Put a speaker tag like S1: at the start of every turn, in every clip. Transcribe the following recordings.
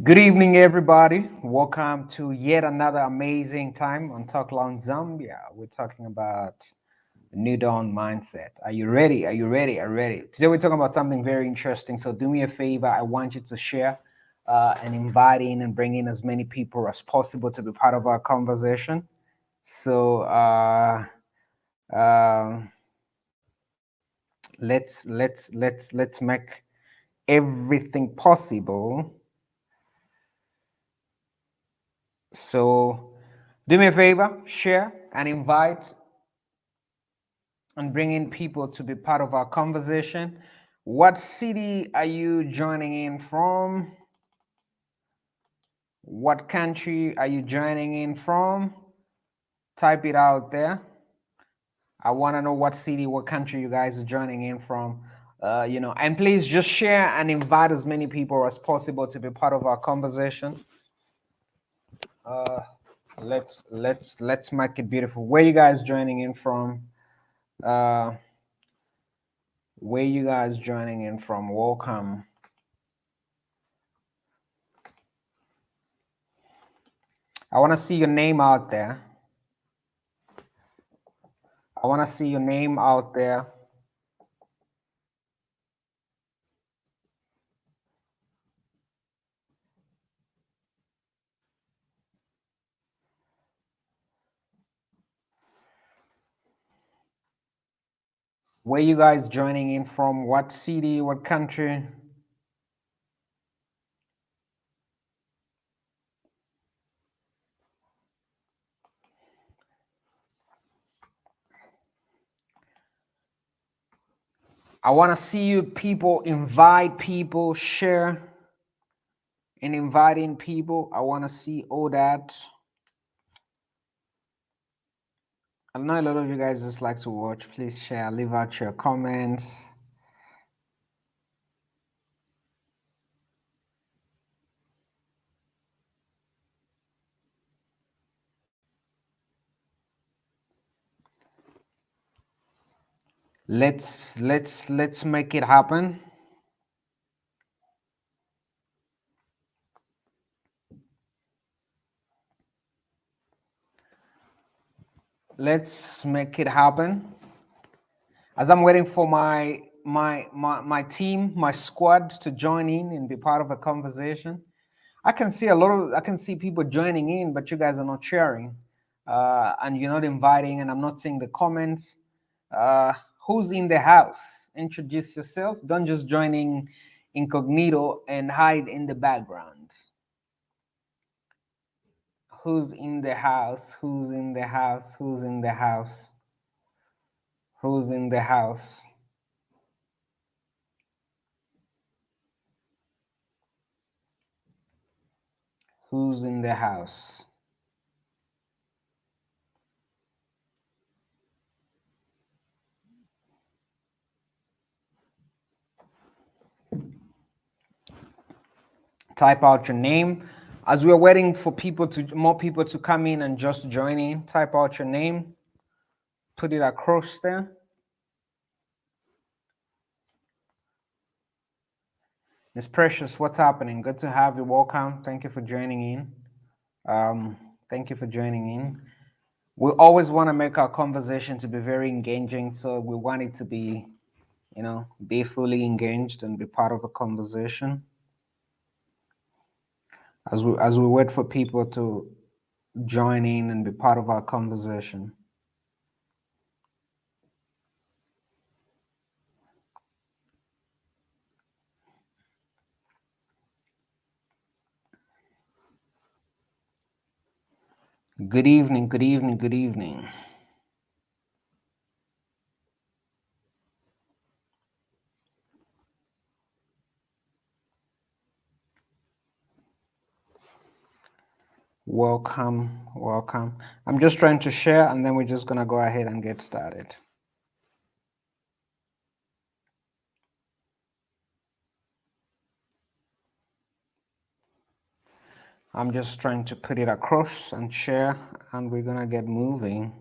S1: Good evening, everybody. Welcome to yet another amazing time on Talk Lounge Zambia. We're talking about the new dawn mindset. Are you ready? Are you ready? Are you ready? Today, we're talking about something very interesting. So, do me a favor. I want you to share and invite in and bring in as many people as possible to be part of our conversation. So, um let's make everything possible. So, do me a favor, share and invite and bring in people to be part of our conversation. What city are you joining in from? What country are you joining in from? Type it out there. I want to know what city, what country you guys are joining in from. And please just share and invite as many people as possible to be part of our conversation. Uh, let's make it beautiful. Where you guys joining in from? Uh, where you guys joining in from? Welcome. I want to see your name out there. I want to see your name out there. Where you guys joining in from? What city? What country? I want to see you people invite people, share and inviting people. I want to see all that. I know a lot of you guys just like to watch. Please share, leave out your comments. Let's make it happen. Let's make it happen. As I'm waiting for my team, my squad to join in and be part of a conversation. I can see people joining in, but you guys are not sharing, and you're not inviting, and I'm not seeing the comments. Uh, who's in the house? Introduce yourself. Don't just join in incognito and hide in the background. Who's in the house? Who's in the house? Who's in the house? Who's in the house? Who's in the house? Type out your name. As we're waiting for more people to come in and just join in, type out your name, put it across there. Miss Precious, what's happening? Good to have you. Welcome. Thank you for joining in. Thank you for joining in. We always want to make our conversation to be very engaging, so we want it to be, be fully engaged and be part of a conversation. As we wait for people to join in and be part of our conversation. Good evening, good evening, good evening. Welcome, welcome. I'm just trying to share and then we're just going to go ahead and get started. I'm just trying to put it across and share, and we're going to get moving.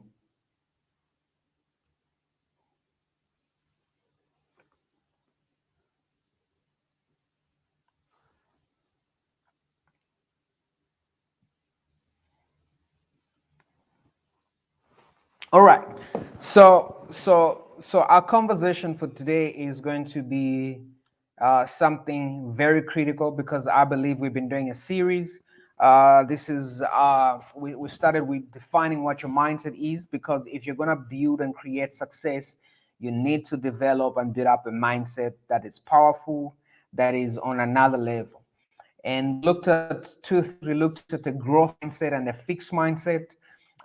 S1: All right. So our conversation for today is going to be something very critical because I believe we've been doing a series. This is we started with defining what your mindset is, because if you're gonna build and create success, you need to develop and build up a mindset that is powerful, that is on another level. And we looked at two things. We looked at the growth mindset and the fixed mindset,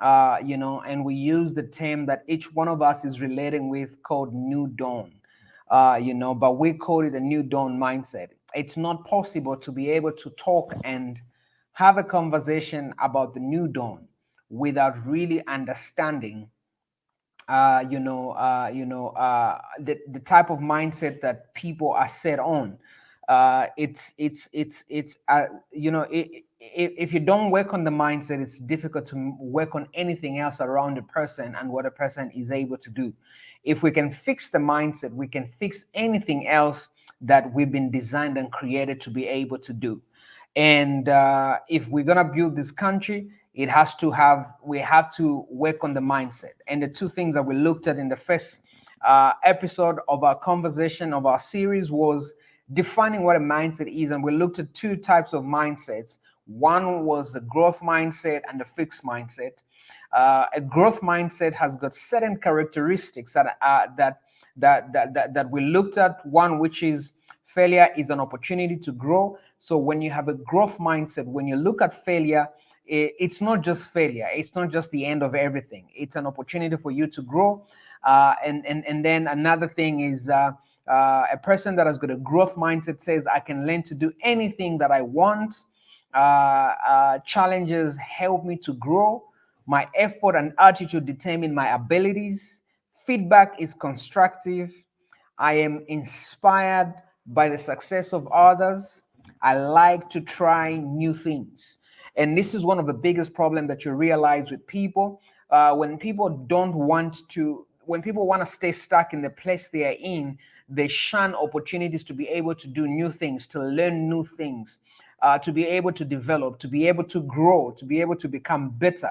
S1: and we used the term that each one of us is relating with called new dawn, but we call it a new dawn mindset. It's not possible to be able to talk and have a conversation about the new dawn without really understanding the type of mindset that people are set on. If you don't work on the mindset, it's difficult to work on anything else around the person and what a person is able to do. If we can fix the mindset, we can fix anything else that we've been designed and created to be able to do. And if we're gonna build this country, we have to work on the mindset. And the two things that we looked at in the first episode of our conversation of our series was defining what a mindset is, and we looked at two types of mindsets. One was the growth mindset and the fixed mindset. A growth mindset has got certain characteristics that we looked at. One, which is failure is an opportunity to grow. So when you have a growth mindset, when you look at failure, it's not just failure. It's not just the end of everything. It's an opportunity for you to grow. And then another thing is a person that has got a growth mindset says, I can learn to do anything that I want. Challenges help me to grow. My effort and attitude determine my abilities. Feedback is constructive. I am inspired by the success of others. I like to try new things. And this is one of the biggest problems that you realize with people. When people want to stay stuck in the place they are in, they shun opportunities to be able to do new things, to learn new things, to be able to develop, to be able to grow, to be able to become better.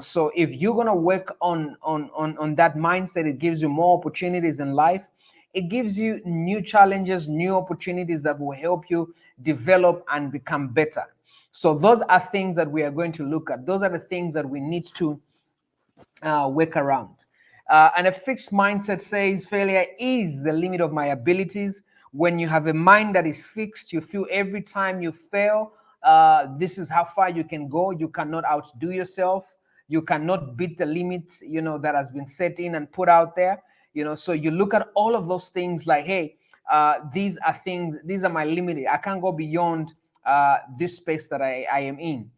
S1: So if you're gonna work on that mindset, it gives you more opportunities in life. It gives you new challenges, new opportunities that will help you develop and become better. So those are things that we are going to look at. Those are the things that we need to work around. And a fixed mindset says failure is the limit of my abilities. When you have a mind that is fixed, you feel every time you fail, this is how far you can go. You cannot outdo yourself. You cannot beat the limits, that has been set in and put out there. So you look at all of those things like, hey, these are things, these are my limit. I can't go beyond this space that I am in.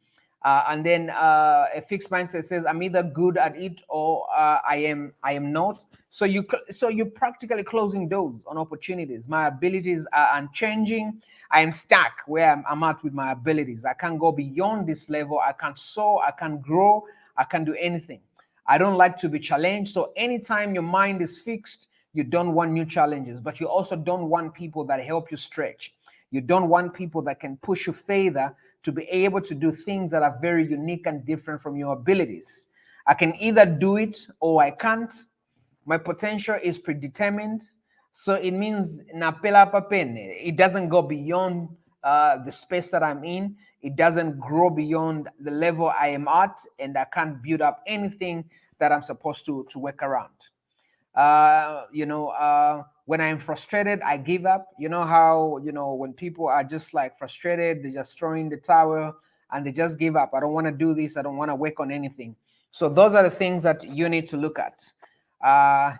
S1: And then a fixed mindset says I'm either good at it or I am not. So you're practically closing doors on opportunities. My abilities are unchanging. I am stuck where I'm at with my abilities. I can't go beyond this level. I can't soar. I can't grow. I can't do anything. I don't like to be challenged. So anytime your mind is fixed, you don't want new challenges, but you also don't want people that help you stretch. You don't want people that can push you further to be able to do things that are very unique and different from your abilities. I can either do it or I can't. My potential is predetermined. So it means napela papen. It doesn't go beyond the space that I'm in. It doesn't grow beyond the level I am at, and I can't build up anything that I'm supposed to work around. When I'm frustrated, I give up. You know how, when people are just like frustrated, they just throw in the towel and they just give up. I don't want to do this. I don't want to work on anything. So those are the things that you need to look at. Uh,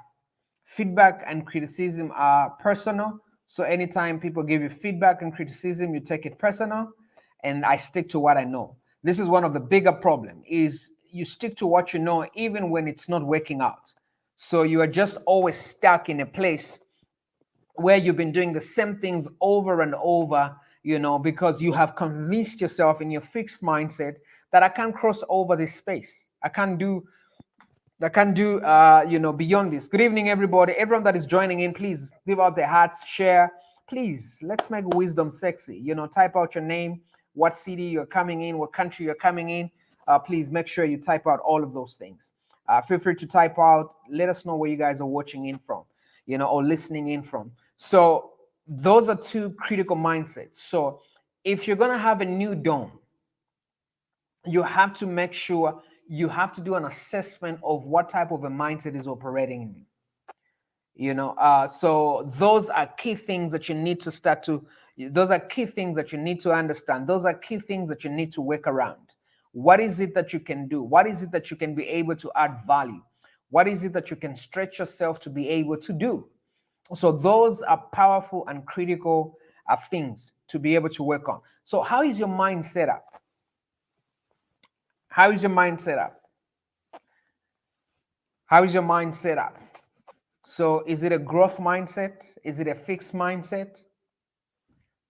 S1: Feedback and criticism are personal. So anytime people give you feedback and criticism, you take it personal. And I stick to what I know. This is one of the bigger problem is you stick to what you know, even when it's not working out. So you are just always stuck in a place where you've been doing the same things over and over, because you have convinced yourself in your fixed mindset that I can't cross over this space. I can do beyond this. Good evening, everybody. Everyone that is joining in, please give out their hearts, share. Please, let's make wisdom sexy. Type out your name, what city you're coming in, what country you're coming in. Please make sure you type out all of those things. Feel free to type out. Let us know where you guys are watching in from, or listening in from. So those are two critical mindsets. So if you're gonna have a new dome, you have to make sure you have to do an assessment of what type of a mindset is operating in you. So those are key things that you need to start to those are key things that you need to understand. Those are key things that you need to work around. What is it that you can do? What is it that you can be able to add value? What is it that you can stretch yourself to be able to do? So those are powerful and critical things to be able to work on. So how is your mind set up? How is your mind set up? How is your mind set up? So is it a growth mindset? Is it a fixed mindset?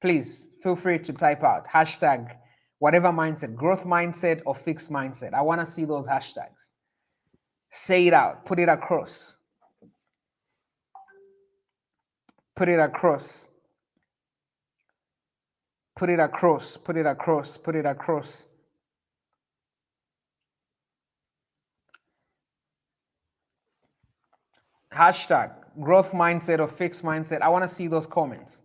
S1: Please feel free to type out hashtag whatever mindset, growth mindset or fixed mindset. I want to see those hashtags. Say it out, put it across. Put it across. Put it across, put it across, put it across. Hashtag growth mindset or fixed mindset. I want to see those comments.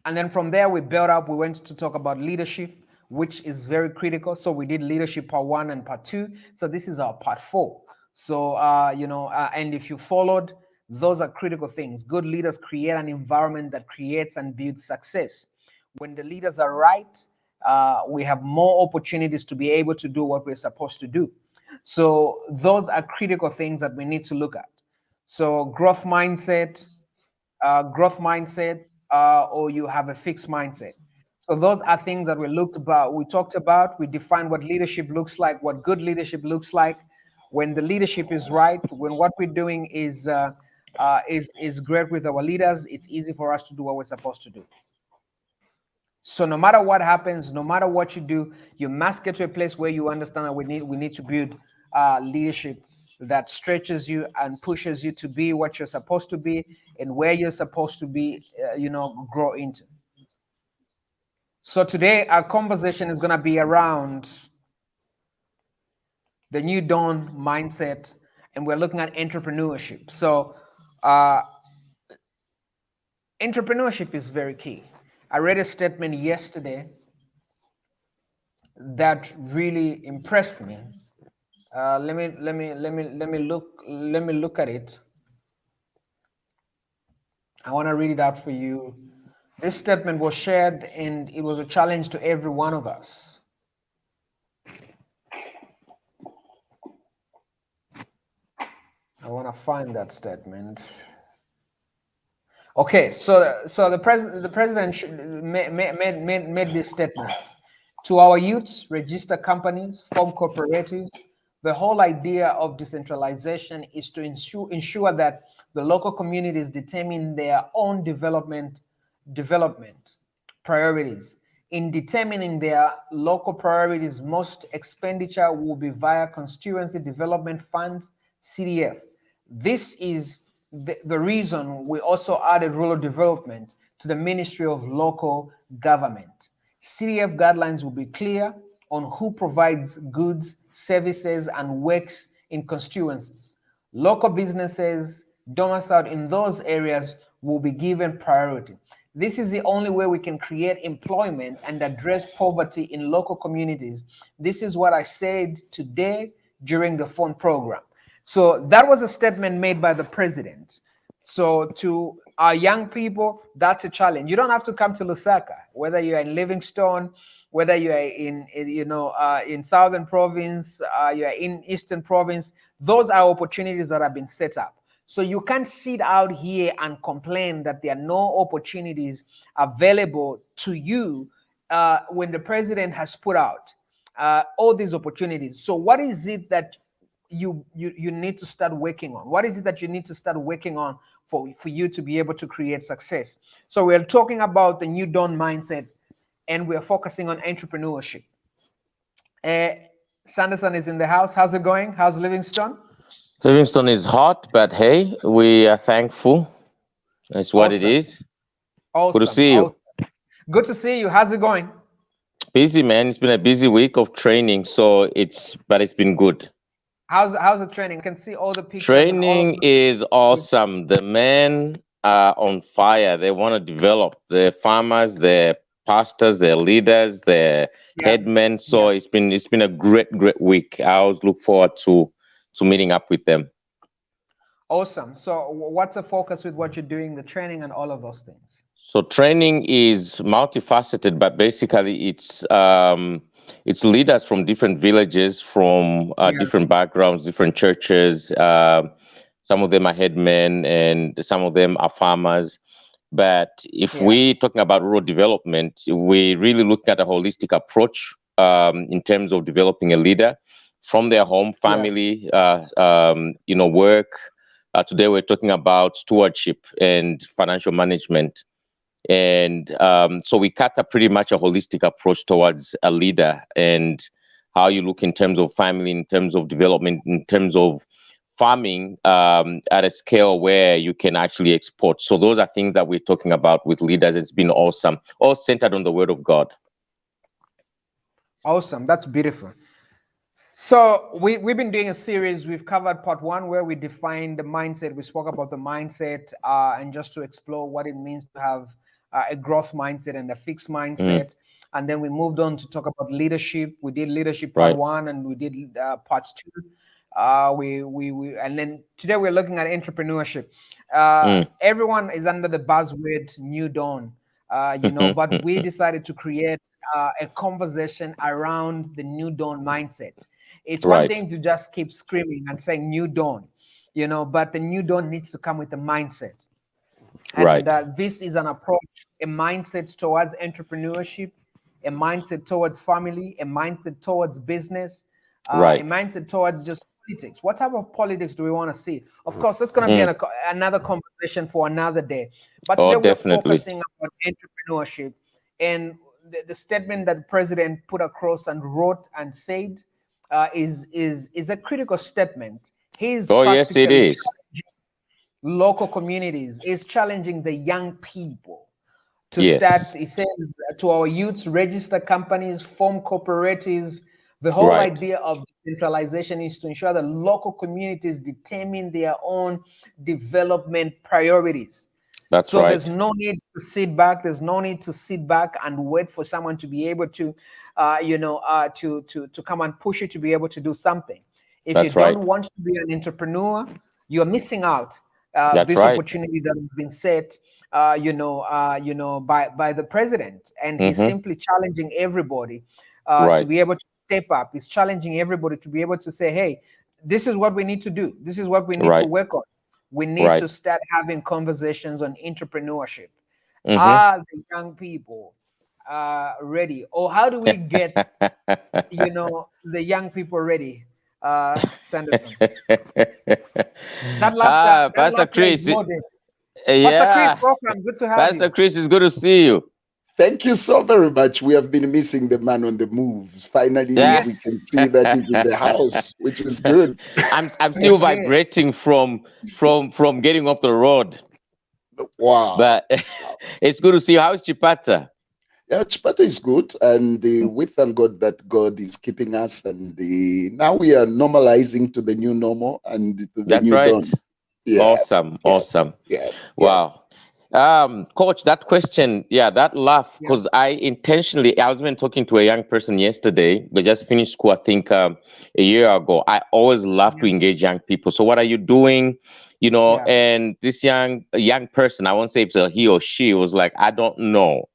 S1: And then from there, we built up. We went to talk about leadership, which is very critical. So we did leadership part 1 and part 2. So this is our part 4. So, and if you followed, those are critical things. Good leaders create an environment that creates and builds success. When the leaders are right, we have more opportunities to be able to do what we're supposed to do. So those are critical things that we need to look at. So growth mindset, or you have a fixed mindset. So those are things that we talked about, we defined what leadership looks like, what good leadership looks like. When the leadership is right, when what we're doing is great with our leaders, it's easy for us to do what we're supposed to do. So no matter what happens, no matter what you do, you must get to a place where you understand that we need to build leadership that stretches you and pushes you to be what you're supposed to be and where you're supposed to be, grow into. So today our conversation is going to be around the new dawn mindset, and we're looking at entrepreneurship. So entrepreneurship is very key. I read a statement yesterday that really impressed me. Let me look at it. I want to read it out for you. This statement was shared, and it was a challenge to every one of us. I want to find that statement. Okay, so the president made these statements. To our youths, register companies, form cooperatives. The whole idea of decentralization is to ensure that the local communities determine their own development priorities. In determining their local priorities, most expenditure will be via constituency development funds, CDF. This is the reason we also added rural development to the Ministry of Local Government. CDF guidelines will be clear on who provides goods, services, and works in constituencies. Local businesses domiciled in those areas will be given priority. This is the only way we can create employment and address poverty in local communities. This is what I said today during the phone program. So that was a statement made by the president. So to our young people, that's a challenge. You don't have to come to Lusaka, whether you're in Livingstone, whether you are in Southern Province, you are in Eastern Province. Those are opportunities that have been set up. So you can't sit out here and complain that there are no opportunities available to you when the president has put out all these opportunities. So what is it that you need to start working on? What is it that you need to start working on for you to be able to create success? So we're talking about the new dawn mindset, and we're focusing on entrepreneurship. Sanderson is in the house. How's it going? How's Livingstone?
S2: Livingstone is hot, but hey, we are thankful. That's what it is.
S1: Awesome.
S2: Good to see you.
S1: Good to see you. How's it going?
S2: Busy, man. It's been a busy week of training, but it's been good.
S1: How's the training? I can see all the pictures and all of
S2: Training is
S1: the.
S2: awesome. The men are on fire. They want to develop. The farmers, the pastors, the leaders, the
S1: Yeah,
S2: headmen. So
S1: yeah.
S2: it's been a great week. I always look forward to meeting up with them.
S1: Awesome. So, what's the focus with what you're doing, the training, and all of those things?
S2: So training is multifaceted, but basically it's leaders from different villages, from
S1: Yeah,
S2: different backgrounds, different churches. Some of them are headmen, and some of them are farmers. But if
S1: yeah,
S2: we talking about rural development, we really look at a holistic approach in terms of developing a leader from their home,
S1: yeah.
S2: family, work. Today we're talking about stewardship and financial management, and so we cut a pretty much a holistic approach towards a leader and how you look in terms of family, in terms of development, in terms of farming at a scale where you can actually export. So those are things that we're talking about with leaders. It's been awesome, all centered on the word of God.
S1: Awesome. That's beautiful. So we've been doing a series. We've covered part one where we defined the mindset. We spoke about the mindset and just to explore what it means to have a growth mindset and a fixed
S2: Mm,
S1: mindset. And then we moved on to talk about leadership. We did leadership part
S2: right.
S1: one and we did parts two. We and then today we're looking at entrepreneurship.
S2: Mm.
S1: Everyone is under the buzzword new dawn, but we decided to create a conversation around the new dawn mindset. It's one
S2: Right.
S1: thing to just keep screaming and saying new dawn, but the new dawn needs to come with a mindset.
S2: Right.
S1: And this is an approach, a mindset towards entrepreneurship, a mindset towards family, a mindset towards business, a
S2: Right.
S1: mindset towards just politics. What type of politics do we want to see? Of course, that's going to be
S2: Mm.
S1: another conversation for another day. But
S2: Oh,
S1: today we're
S2: definitely.
S1: focusing on entrepreneurship and the statement that the president put across and wrote and said is a critical statement. He is
S2: Oh, yes, it
S1: practically
S2: is.
S1: local communities, is challenging the young people to start.
S2: Yes.
S1: It says to our youths, register companies, form cooperatives. The whole
S2: Right.
S1: idea of decentralization is to ensure that local communities determine their own development priorities.
S2: That's
S1: So there's
S2: right.
S1: no need to sit back. There's no need to sit back and wait for someone to be able to, to come and push you to be able to do something. If you
S2: That's right.
S1: don't want to be an entrepreneur, you're missing out
S2: That's
S1: this
S2: right.
S1: opportunity that has been set, by the president, and he's
S2: Mm-hmm.
S1: simply challenging everybody to
S2: Right.
S1: be able to step up. He's challenging everybody to be able to say, "Hey, this is what we need to do. This is what we need to
S2: Right.
S1: work on. We need
S2: Right.
S1: to start having conversations on entrepreneurship.
S2: Mm-hmm.
S1: Are the young people ready, or how do we get the young people ready?" Sanderson, that
S2: Pastor
S1: laughter is
S2: Chris.
S1: more than. Pastor Chris,
S2: Yeah,
S1: welcome. Good to have
S2: Pastor
S1: you.
S2: Chris, it's good to see you.
S3: Thank you so very much. We have been missing the man on the moves. Finally,
S2: Yeah.
S1: Yeah,
S3: we can see that he's in the house, which is good.
S2: I'm still
S1: he's here.
S2: vibrating from getting off the road,
S3: Wow.
S2: but it's good to see you. How's Chipata?
S3: Yeah, Chipata is good. And we thank God that God is keeping us. And now we are normalizing to the new normal and to the
S2: That's
S3: new
S2: right.
S3: dawn. Yeah,
S2: Awesome,
S3: yeah,
S2: awesome.
S3: yeah, yeah.
S2: Wow. Coach, that question, yeah, that laugh,
S1: Yeah,
S2: because I was even talking to a young person yesterday. They just finished school, I think, a year ago. I always love to
S1: yeah,
S2: engage young people. So, what are you doing?
S1: yeah,
S2: And this young person, I won't say it's a he or she, was like, I don't know.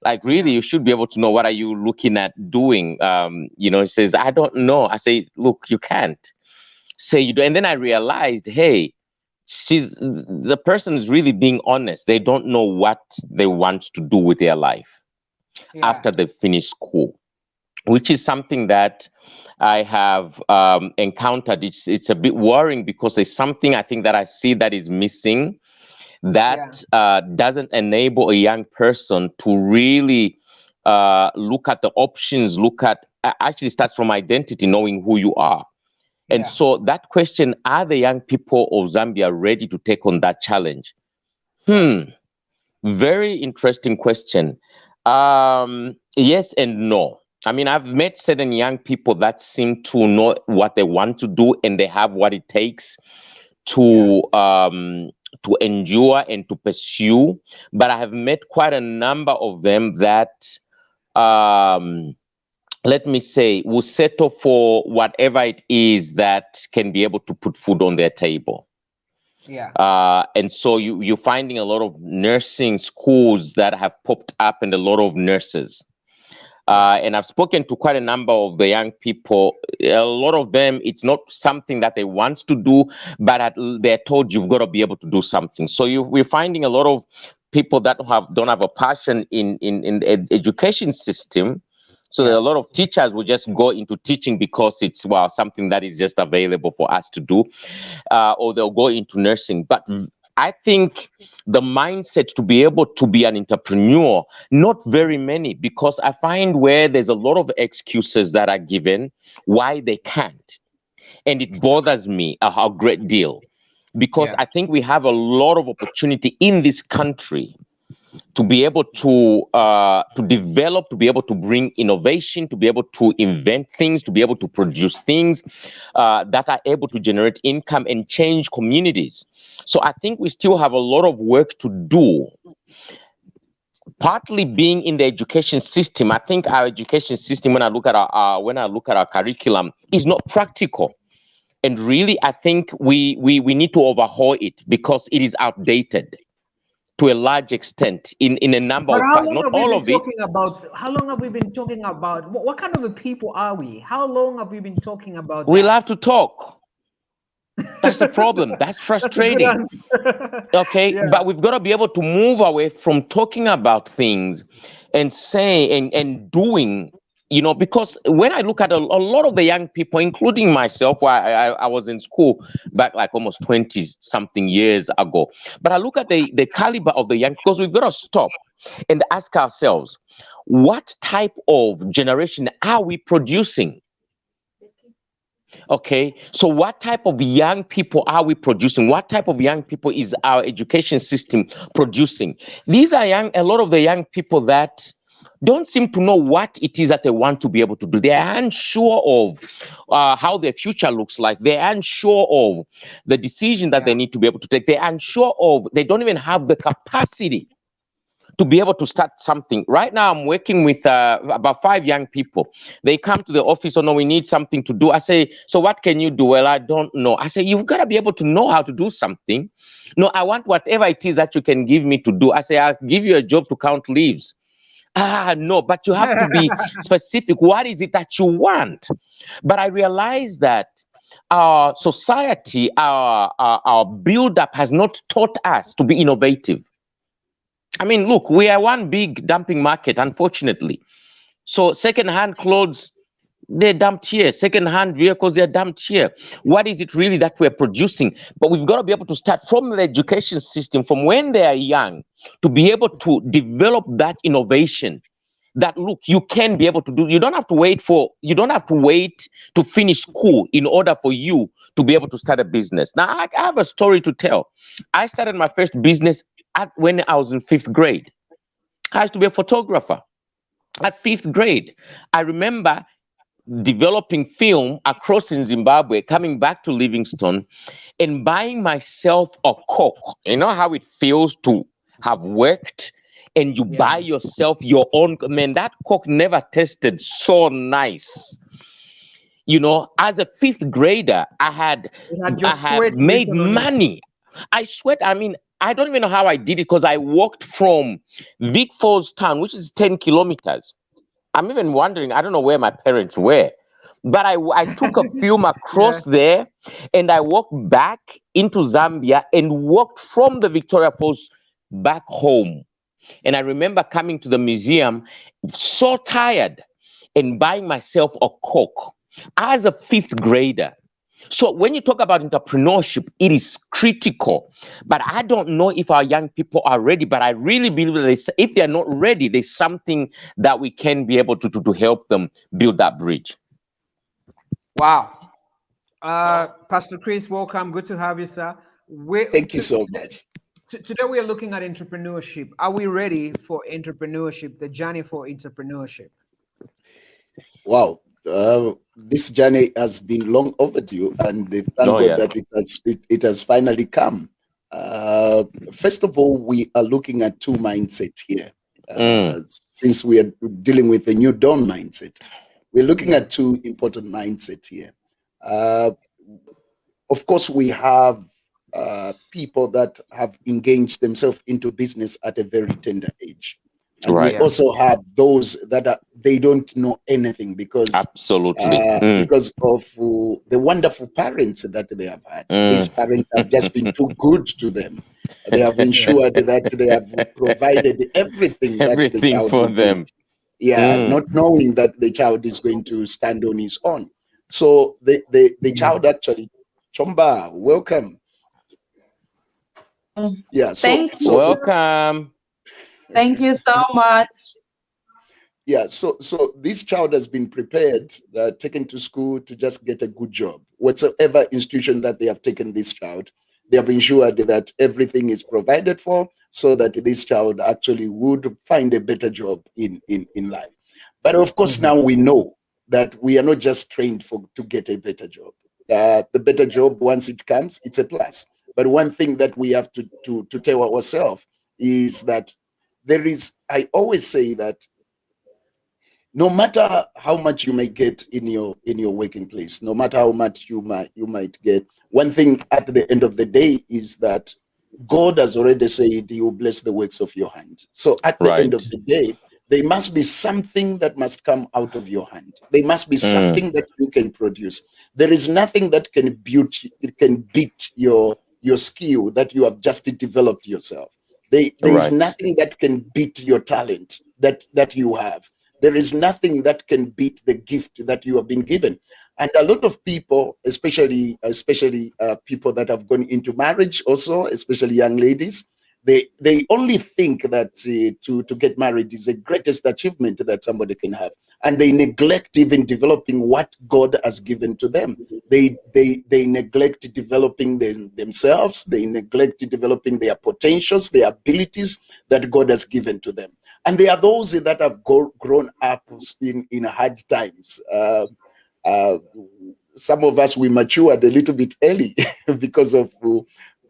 S2: Like, really,
S1: yeah,
S2: you should be able to know what are you looking at doing. He says, I don't know. I say, look, you can't say you do. And then I realized, hey, the person is really being honest. They don't know what they want to do with their life
S1: yeah,
S2: after they finish school, which is something that I have encountered. It's a bit worrying because there's something I think that I see that is missing,
S1: yeah,
S2: that doesn't enable a young person to really look at the options, actually starts from identity, knowing who you are. And
S1: yeah,
S2: so that question, are the young people of Zambia ready to take on that challenge?
S1: yeah,
S2: Very interesting question. Yes and no. I mean, I've met certain young people that seem to know what they want to do, and they have what it takes to endure and to pursue. But I have met quite a number of them that, let me say, will settle for whatever it is that can be able to put food on their table.
S1: Yeah.
S2: And so you're finding a lot of nursing schools that have popped up, and a lot of nurses. And I've spoken to quite a number of the young people. A lot of them, it's not something that they want to do, but they're told you've got to be able to do something. So we're finding a lot of people that don't have a passion in the education system. So there are a lot of teachers will just go into teaching because it's something that is just available for us to do, or they'll go into nursing. But I think the mindset to be able to be an entrepreneur, not very many, because I find where there's a lot of excuses that are given why they can't. And it bothers me a great deal, because I think we have a lot of opportunity in this country to be able to develop, to be able to bring innovation, to be able to invent things, to be able to produce things that are able to generate income and change communities. So I think we still have a lot of work to do. Partly being in the education system, I think our education system, when I look at our curriculum, is not practical. And really, I think we need to overhaul it because it is outdated to a large extent in a number
S1: But
S2: of
S1: how
S2: facts,
S1: long
S2: not
S1: have we
S2: all
S1: been
S2: of it.
S1: talking about? How long have we been talking about? What kind of a people are we? How long have we been talking about
S2: We
S1: that?
S2: love to talk. That's the problem. That's
S1: That's a good
S2: frustrating.
S1: answer.
S2: Okay,
S1: Yeah.
S2: but we've got to be able to move away from talking about things and saying and doing. Because when I look at a lot of the young people, including myself, I was in school back like almost 20 something years ago. But I look at the caliber of the young, because we've got to stop and ask ourselves, what type of generation are we producing? Okay, so what type of young people are we producing? What type of young people is our education system producing? These are a lot of the young people that don't seem to know what it is that they want to be able to do. They are unsure of how their future looks like. They're unsure of the decision that they need to be able to take. They're unsure of, they don't even have the capacity to be able to start something. Right now, I'm working with about 5 young people. They come to the office, oh no, we need something to do. I say, so what can you do? Well, I don't know. I say, you've got to be able to know how to do something. No, I want whatever it is that you can give me to do. I say, I'll give you a job to count leaves. No, but you have to be specific. What is it that you want? But I realize that our society, our build-up has not taught us to be innovative. I mean, look, we are one big dumping market, unfortunately. So second-hand clothes, they're dumped here. Second-hand vehicles, they're dumped here. What is it really that we're producing? But we've got to be able to start from the education system, from when they are young, to be able to develop that innovation. That look, you can be able to do. You don't have to wait to finish school in order for you to be able to start a business. Now, I have a story to tell. I started my first business when I was in 5th grade. I used to be a photographer at 5th grade. I remember developing film across in Zimbabwe, coming back to Livingstone, and buying myself a Coke. You know how it feels to have worked and you buy yourself your own. Man, that Coke never tasted so nice. As a 5th grader, I had made money. I sweat. I mean, I don't even know how I did it, because I walked from Vic Falls town, which is 10 kilometers. I'm even wondering, I don't know where my parents were, but I took a film across there, and I walked back into Zambia and walked from the Victoria Falls back home. And I remember coming to the museum so tired and buying myself a Coke as a 5th grader. So when you talk about entrepreneurship, it is critical. But I don't know if our young people are ready. But I really believe that if they're not ready, there's something that we can be able to do to help them build that bridge.
S1: Wow. Pastor Chris, welcome. Good to have you, sir.
S3: Thank you so much.
S1: Today we are looking at entrepreneurship. Are we ready for entrepreneurship, the journey for entrepreneurship?
S3: Wow. This journey has been long overdue, and thank
S2: Oh
S3: God
S2: yeah.
S3: that it has finally come. First of all, we are looking at two mindsets here.
S2: Mm,
S3: Since we are dealing with the new dawn mindset, we're looking at two important mindsets here. Uh, of course, we have people that have engaged themselves into business at a very tender age. And we
S2: right.
S1: Yeah.
S3: also have those that they don't know anything
S2: Absolutely. Mm,
S3: because of the wonderful parents that they have had. These
S2: mm.
S3: parents have just been too good to them. They have ensured that they have provided everything that the
S2: Everything
S3: child
S2: for
S3: would need.
S2: them.
S3: Yeah,
S2: Mm,
S3: not knowing that the child is going to stand on his own. So the child actually, Chomba, welcome. Yeah,
S4: Thank
S3: so the
S4: you.
S2: welcome.
S4: Thank you so much.
S3: yeah, so this child has been prepared, taken to school to just get a good job. Whatsoever institution that they have taken this child, they have ensured that everything is provided for, so that this child actually would find a better job in life. But of course,
S1: Mhm.
S3: now we know that we are not just trained for to get a better job. The better job, once it comes, it's a plus. But one thing that we have to tell ourselves is that there is. I always say that no matter how much you may get in your working place, no matter how much you might get, one thing at the end of the day is that God has already said he will bless the works of your hand. So at the end
S2: Right.
S3: of the day, there must be something that must come out of your hand. There must be
S2: Mm,
S3: something that you can produce. There is nothing that can beat your skill that you have just developed yourself. There is
S2: right.
S3: nothing that can beat your talent that you have. There is nothing that can beat the gift that you have been given. And a lot of people, especially people that have gone into marriage, also especially young ladies, they only think that to get married is the greatest achievement that somebody can have, and they neglect even developing what God has given to them. They neglect developing themselves. They neglect developing their potentials, their abilities that God has given to them. And there are those that have grown up in hard times. Uh, some of us, we matured a little bit early because of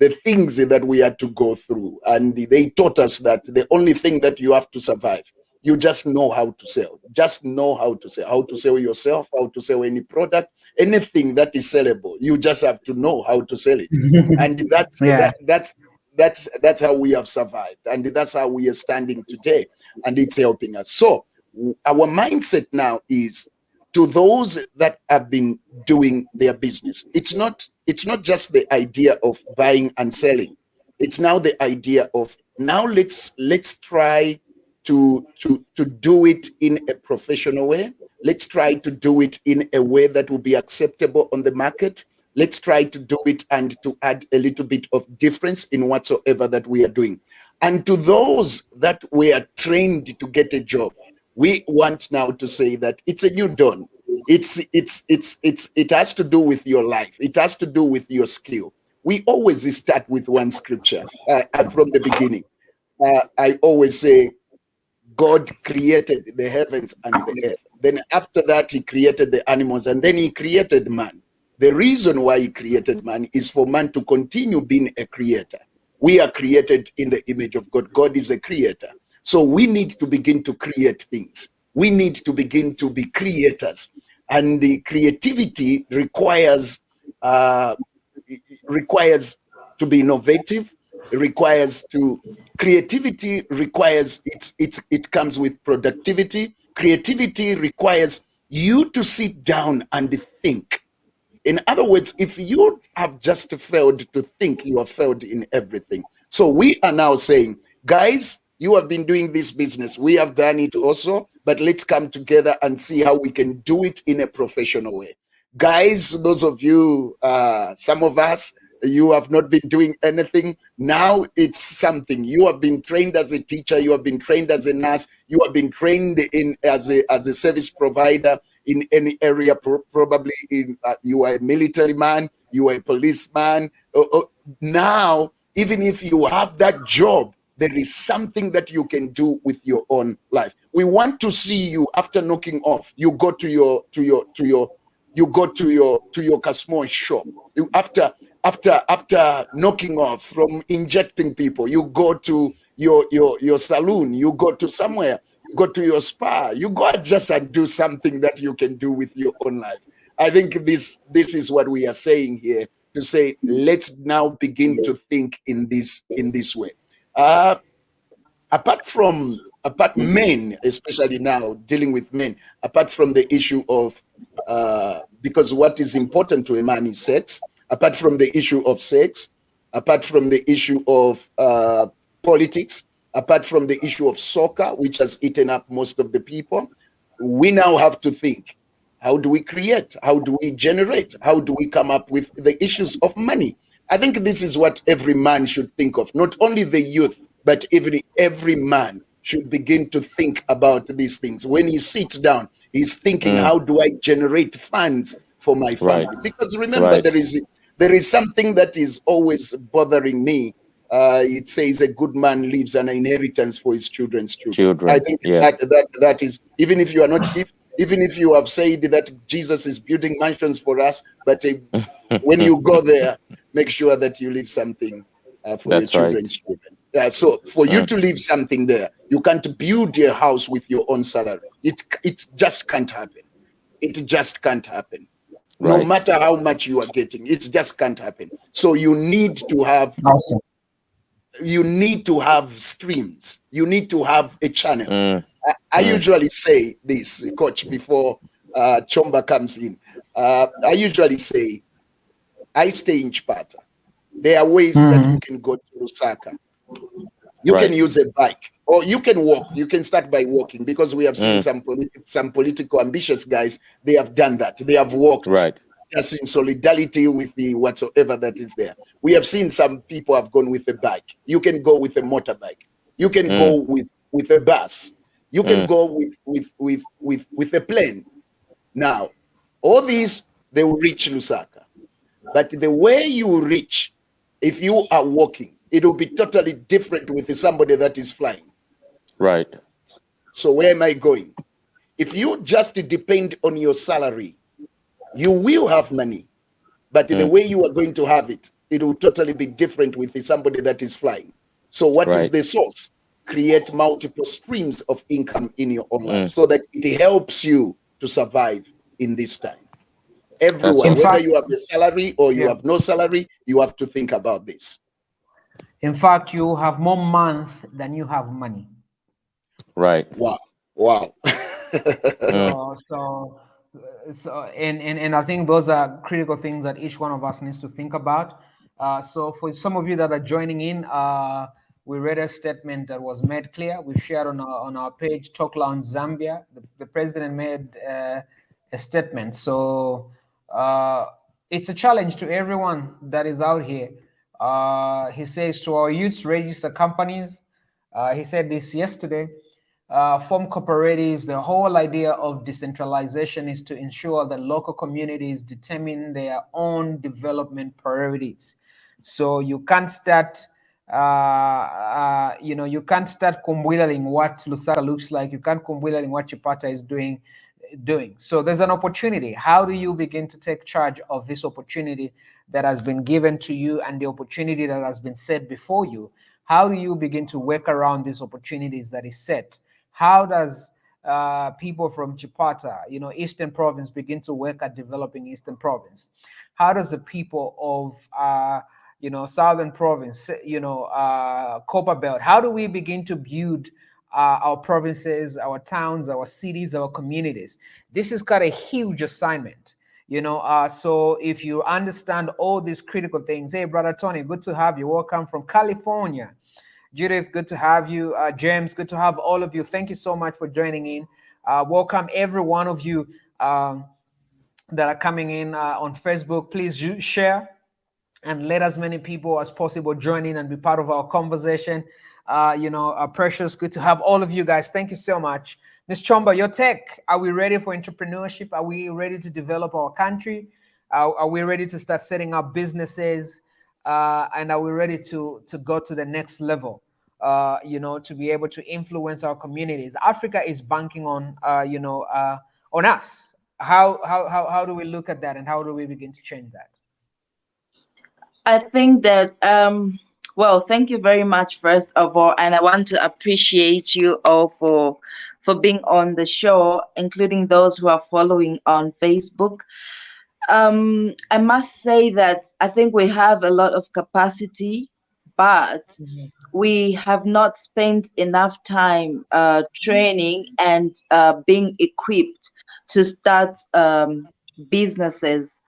S3: the things that we had to go through, and they taught us that the only thing that you have to survive, you just know how to sell. Just know how to sell yourself, how to sell any product, anything that is sellable. You just have to know how to sell it. And
S1: Yeah.
S3: that's how we have survived, and that's how we are standing today, and it's helping us. So our mindset now is to those that have been doing their business. It's not just the idea of buying and selling. It's now the idea of, now let's try to do it in a professional way. Let's try to do it in a way that will be acceptable on the market. Let's try to do it and to add a little bit of difference in whatsoever that we are doing. And to those that were trained to get a job, we want now to say that it's a new dawn. It has to do with your life. It has to do with your skill. We always start with one scripture from the beginning. I always say God created the heavens and the earth. Then after that, he created the animals, and then he created man. The reason why he created man is for man to continue being a creator. We are created in the image of God. God is a creator. So we need to begin to create things. We need to begin to be creators. And the creativity uh, requires to be innovative. It requires to creativity requires it comes with productivity. Creativity requires you to sit down and think. In other words, if you have just failed to think, you have failed in everything. So we are now saying, guys, you have been doing this business. We have done it also, but let's come together and see how we can do it in a professional way. Guys, those of you, some of us, you have not been doing anything. Now it's something. You have been trained as a teacher. You have been trained as a nurse. You have been trained in as a service provider in any area. Probably you are a military man. You are a policeman. Now, even if you have that job, there is something that you can do with your own life. We want to see you after knocking off. You go to your Casmo shop. After knocking off from injecting people, you go to your saloon, you go to somewhere, you go to your spa, you go just and do something that you can do with your own life. I think this is what we are saying here, to say let's now begin to think in this way. Apart men, especially now dealing with men, apart from the issue of because what is important to a man is sex, apart from the issue of sex, apart from the issue of politics, apart from the issue of soccer, which has eaten up most of the people, we now have to think, how do we create? How do we generate? How do we come up with the issues of money? I think this is what every man should think of, not only the youth, but every man should begin to think about these things. When he sits down, he's thinking, how do I generate funds for my family? Because remember, there is something that is always bothering me. It says a good man leaves an inheritance for his children's children. I think that is, even if you are not, even if you have said that Jesus is building mansions for us, but when you go there, make sure that you leave something for your children's children. So for you to leave something there, you can't build your house with your own salary. It just can't happen. It just can't happen. No matter how much you are getting, it just can't happen. So you need to have streams. You need to have a channel. I usually say this, Coach, before Chomba comes in. I usually say, I stay in Chipata. There are ways that you can go to Lusaka. You can use a bike, or you can walk. You can start by walking, because we have seen some political ambitious guys. They have done that. They have walked just in solidarity with the whatsoever that is there. We have seen some people have gone with a bike. You can go with a motorbike. You can go with a bus. You can go with a plane. Now, all these, they will reach Lusaka. But the way you reach, if you are walking, it will be totally different with somebody that is flying.
S2: Right.
S3: So where am I going? If you just depend on your salary, you will have money. But the way you are going to have it, it will totally be different with somebody that is flying. So what is the source? Create multiple streams of income in your own life, so that it helps you to survive in this time. Everyone, whether you have a salary or you have no salary, you have to think about this.
S1: In fact, you have more month than you have money.
S2: Right.
S3: Wow.
S1: And I think those are critical things that each one of us needs to think about. So for some of you that are joining in, we read a statement that was made clear. We shared on our page, Talk Lounge Zambia. The president made a statement. So it's a challenge to everyone that is out here. He says to our youths, register companies. He said this yesterday. Form cooperatives. The whole idea of decentralization is to ensure that local communities determine their own development priorities. So you can't start, you can't start kumbuiling what Lusaka looks like. You can't kumbuiling what Chipata is doing. So there's an opportunity. How do you begin to take charge of this opportunity that has been given to you and the opportunity that has been set before you? How do you begin to work around these opportunities that is set? How does people from Chipata, Eastern Province, begin to work at developing Eastern Province? How does the people of Southern Province, Copper Belt, how do we begin to build our provinces, our towns, our cities, our communities? This is quite a huge assignment. So if you understand all these critical things, hey, Brother Tony, good to have you. Welcome from California. Judith, good to have you. James, good to have all of you. Thank you so much for joining in. Welcome every one of you that are coming in on Facebook. Please share and let as many people as possible join in and be part of our conversation. Precious, good to have all of you guys. Thank you so much. Ms. Chomba, your tech, are we ready for entrepreneurship? Are we ready to develop our country? Are we ready to start setting up businesses? And are we ready to go to the next level? to be able to influence our communities. Africa is banking on, on us. How do we look at that, and how do we begin to change that?
S4: I think that, well, thank you very much, first of all, and I want to appreciate you all for being on the show, including those who are following on Facebook. I must say that I think we have a lot of capacity, but we have not spent enough time training and being equipped to start businesses.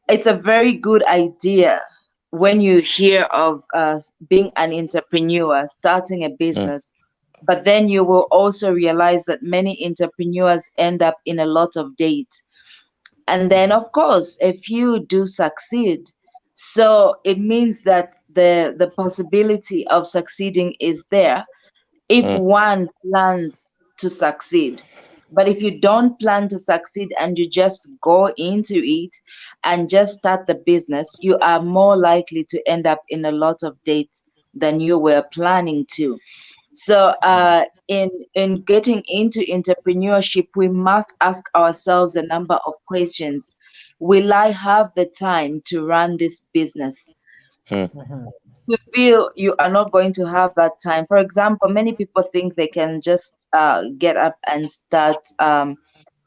S4: It's a very good idea when you hear of being an entrepreneur, starting a
S2: mm,
S4: business, but then you will also realize that many entrepreneurs end up in a lot of debt. And then, of course, a few do succeed. So it means that the possibility of succeeding is there if
S2: mm,
S4: one plans to succeed. But if you don't plan to succeed and you just go into it and just start the business, you are more likely to end up in a lot of debt than you were planning to. So, in getting into entrepreneurship, we must ask ourselves a number of questions. Will I have the time to run this business?
S2: mm,
S1: Mhm.
S4: You feel you are not going to have that time. For example, many people think they can just get up and start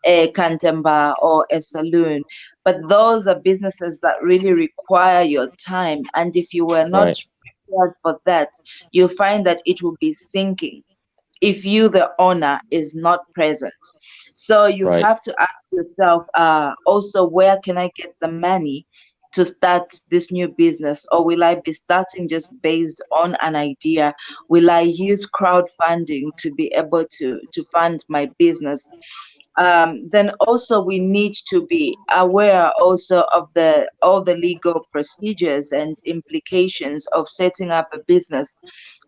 S4: a canteen bar or a saloon, but those are businesses that really require your time. And if you were not
S2: right,
S4: prepared for that, you find that it will be sinking if you, the owner, is not present. So you
S2: right,
S4: have to ask yourself also, where can I get the money to start this new business? Or will I be starting just based on an idea? Will I use crowdfunding to be able to fund my business? Then also we need to be aware also of the all the legal procedures and implications of setting up a business,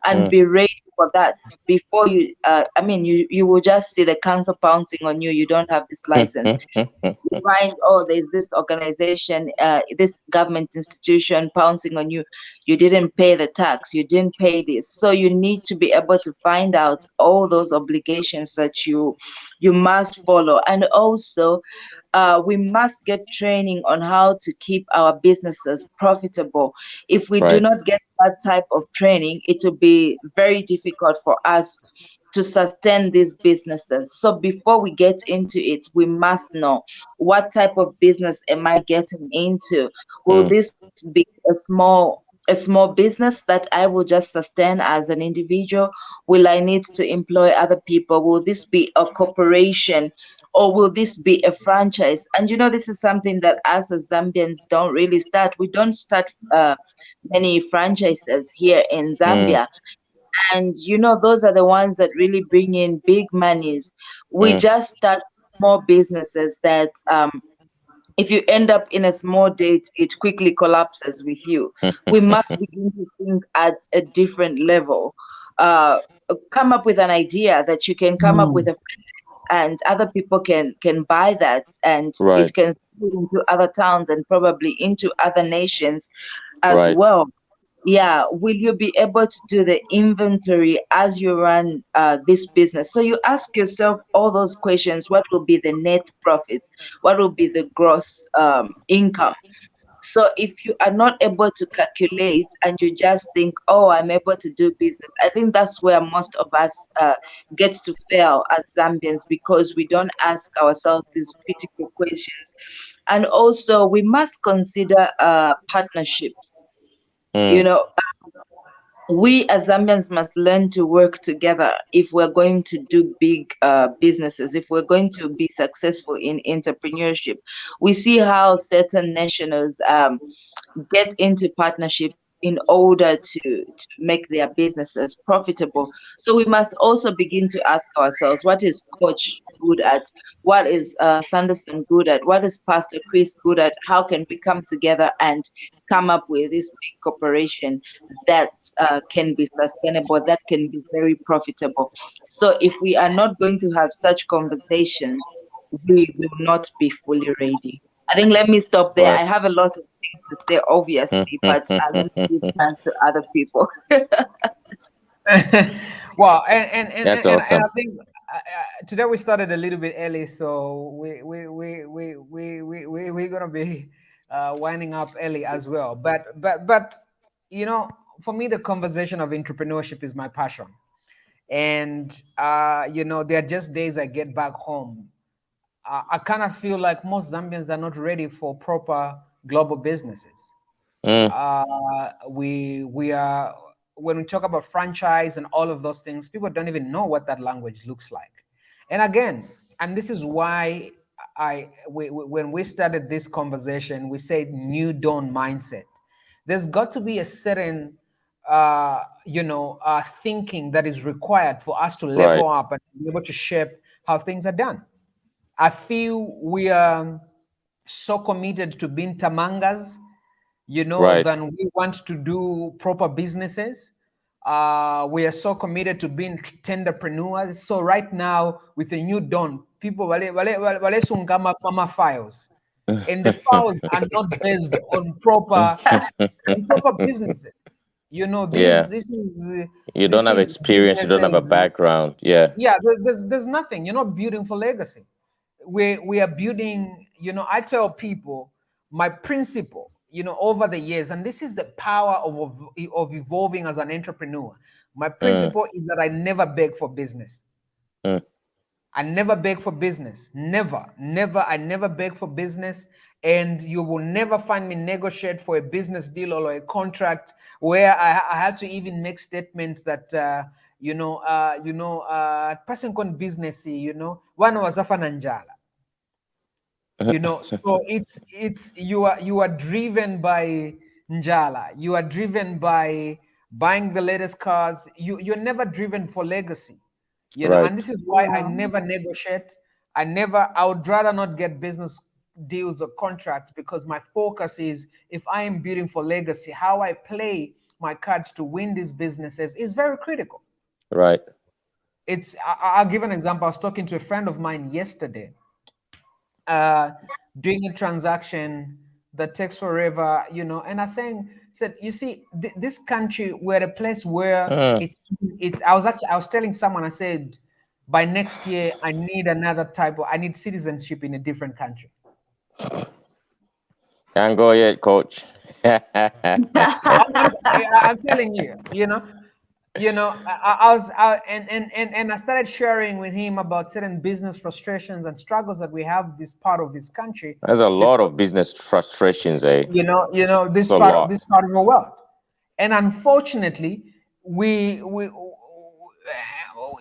S4: and
S2: mm,
S4: be ready for that before you I mean, you will just see the council pouncing on you. You don't have this
S2: mm,
S4: license.
S2: mm, mm, mm,
S4: You find, oh, there's this organization, this government institution pouncing on you. You didn't pay the tax, you didn't pay this. So you need to be able to find out all those obligations that you must follow. And also, we must get training on how to keep our businesses profitable. If we do
S2: right,
S4: not get that type of training, it will be very difficult for us to sustain these businesses. So before we get into it, we must know, what type of business am I getting into? Will
S2: mm,
S4: this be a small business that I will just sustain as an individual? Will I need to employ other people? Will this be a corporation, or will this be a franchise? And this is something that us as Zambians don't really start. We don't start many franchises here in
S2: mm,
S4: Zambia, and those are the ones that really bring in big monies. We
S2: mm,
S4: just start small businesses that, if you end up in a small debt, it quickly collapses with you. We must begin to think at a different level. uh, Come up with an idea that you can come up with
S1: Mm.
S4: a, and other people can buy that, and
S2: right,
S4: it can go into other towns and probably into other nations as
S2: right,
S4: well. Yeah, will you be able to do the inventory as you run this business? So you ask yourself all those questions. What will be the net profits? What will be the gross income? So if you are not able to calculate and you just think, oh, I'm able to do business, I think that's where most of us get to fail as Zambians, because we don't ask ourselves these critical questions. And also, we must consider partnerships.
S2: mm,
S4: You know, we as Zambians must learn to work together if we're going to do big businesses, if we're going to be successful in entrepreneurship. We see how certain nationals get into partnerships in order to make their businesses profitable. So we must also begin to ask ourselves, what is Coach good at? What is Sanderson good at? What is Pastor Chris good at? How can we come together and come up with this big corporation that can be sustainable, that can be very profitable? So if we are not going to have such conversations, we will not be fully ready. I think, let me stop there.
S2: right.
S4: I have a lot of things to say, obviously, but let me give chance to other people.
S1: Well,
S2: That's
S1: and I
S2: awesome.
S1: think today we started a little bit early, so we're gonna be winding up early as well. But you know, for me, the conversation of entrepreneurship is my passion, and you know, there are just days I get back home. I kind of feel like most Zambians are not ready for proper global businesses.
S2: Mm,
S1: We are, when we talk about franchise and all of those things, people don't even know what that language looks like. And again, and this is why when we started this conversation, we said new dawn mindset. There's got to be a certain thinking that is required for us to
S2: right,
S1: level up and be able to shape how things are done. I feel we are so committed to being tamangas, you know,
S2: right.
S1: than we want to do proper businesses. We are so committed to being tenderpreneurs. So right now, with the new dawn, people wale sungama mama files, and the files are not based on proper businesses. You know,
S2: Yeah.
S1: this is
S2: You don't
S1: this
S2: have
S1: is
S2: experience. You don't have a
S1: businesses.
S2: background. Yeah.
S1: Yeah, there's nothing. You're not building for legacy. We are building. You know, I tell people my principle. You know, over the years, and this is the power of evolving as an entrepreneur. My
S2: Mm,
S1: principle is that I never beg for business.
S2: mm,
S1: I never beg for business. Never, never. I never beg for business. And you will never find me negotiate for a business deal or a contract where I had to even make statements that, person con business, you know, one was a fananjala, you know. So it's you are driven by njala, you are driven by buying the latest cars, you're never driven for legacy, you know. And
S2: right,
S1: this is why I never negotiate. I would rather not get business deals or contracts, because my focus is, if I am building for legacy, how I play my cards to win these businesses is very critical.
S2: right.
S1: I'll give an example. I was talking to a friend of mine yesterday, uh, doing a transaction that takes forever, you know. And I said, you see, this country, we're a place where
S2: Mm.
S1: it's. I was telling someone, I said, by next year, I need citizenship in a different country.
S2: Can't go yet, coach.
S1: I'm telling you, I was out, and I started sharing with him about certain business frustrations and struggles that we have this part of this country,
S2: There's a lot
S1: because
S2: of business frustrations, eh?
S1: this
S2: A
S1: part of
S2: lot.
S1: this part of the world. And unfortunately, we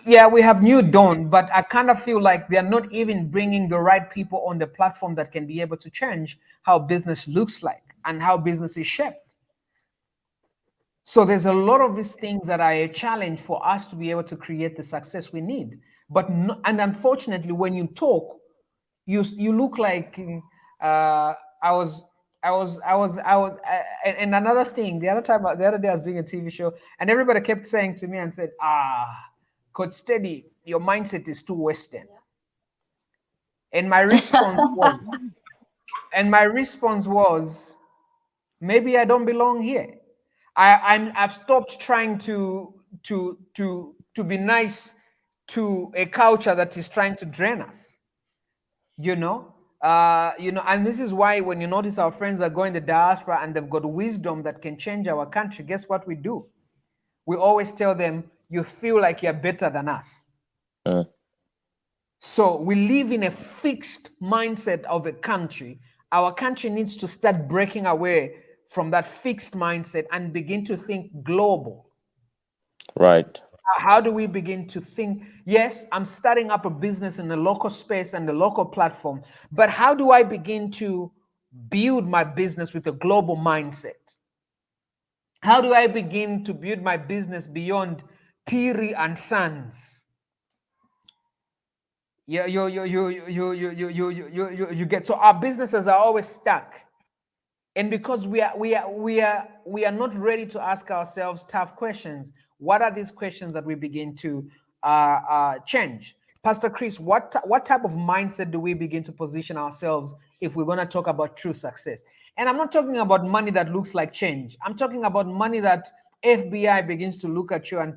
S1: yeah, we have new dawn, but I kind of feel like they're not even bringing the right people on the platform that can be able to change how business looks like and how business is shaped. So there's a lot of these things that are a challenge for us to be able to create the success we need. But no, and unfortunately, when you talk, you look like I was and another thing, the other day I was doing a TV show, and everybody kept saying to me and said, Coach Steady, your mindset is too Western. And my response was, maybe I don't belong here. I've stopped trying to be nice to a culture that is trying to drain us. And this is why when you notice our friends are going to diaspora and they've got wisdom that can change our country, guess what we do? We always tell them, you feel like you're better than us.
S2: Mm,
S1: So we live in a fixed mindset of a country. Our country needs to start breaking away from that fixed mindset and begin to think global.
S2: right,
S1: How do we begin to think, yes, I'm starting up a business in the local space and the local platform, but how do I begin to build my business with a global mindset? How do I begin to build my business beyond Piri and Sons? Yeah, you get, so our businesses are always stuck. And because we are not ready to ask ourselves tough questions, what are these questions that we begin to change? Pastor Chris, what type of mindset do we begin to position ourselves if we're going to talk about true success? And I'm not talking about money that looks like change. I'm talking about money that FBI begins to look at you and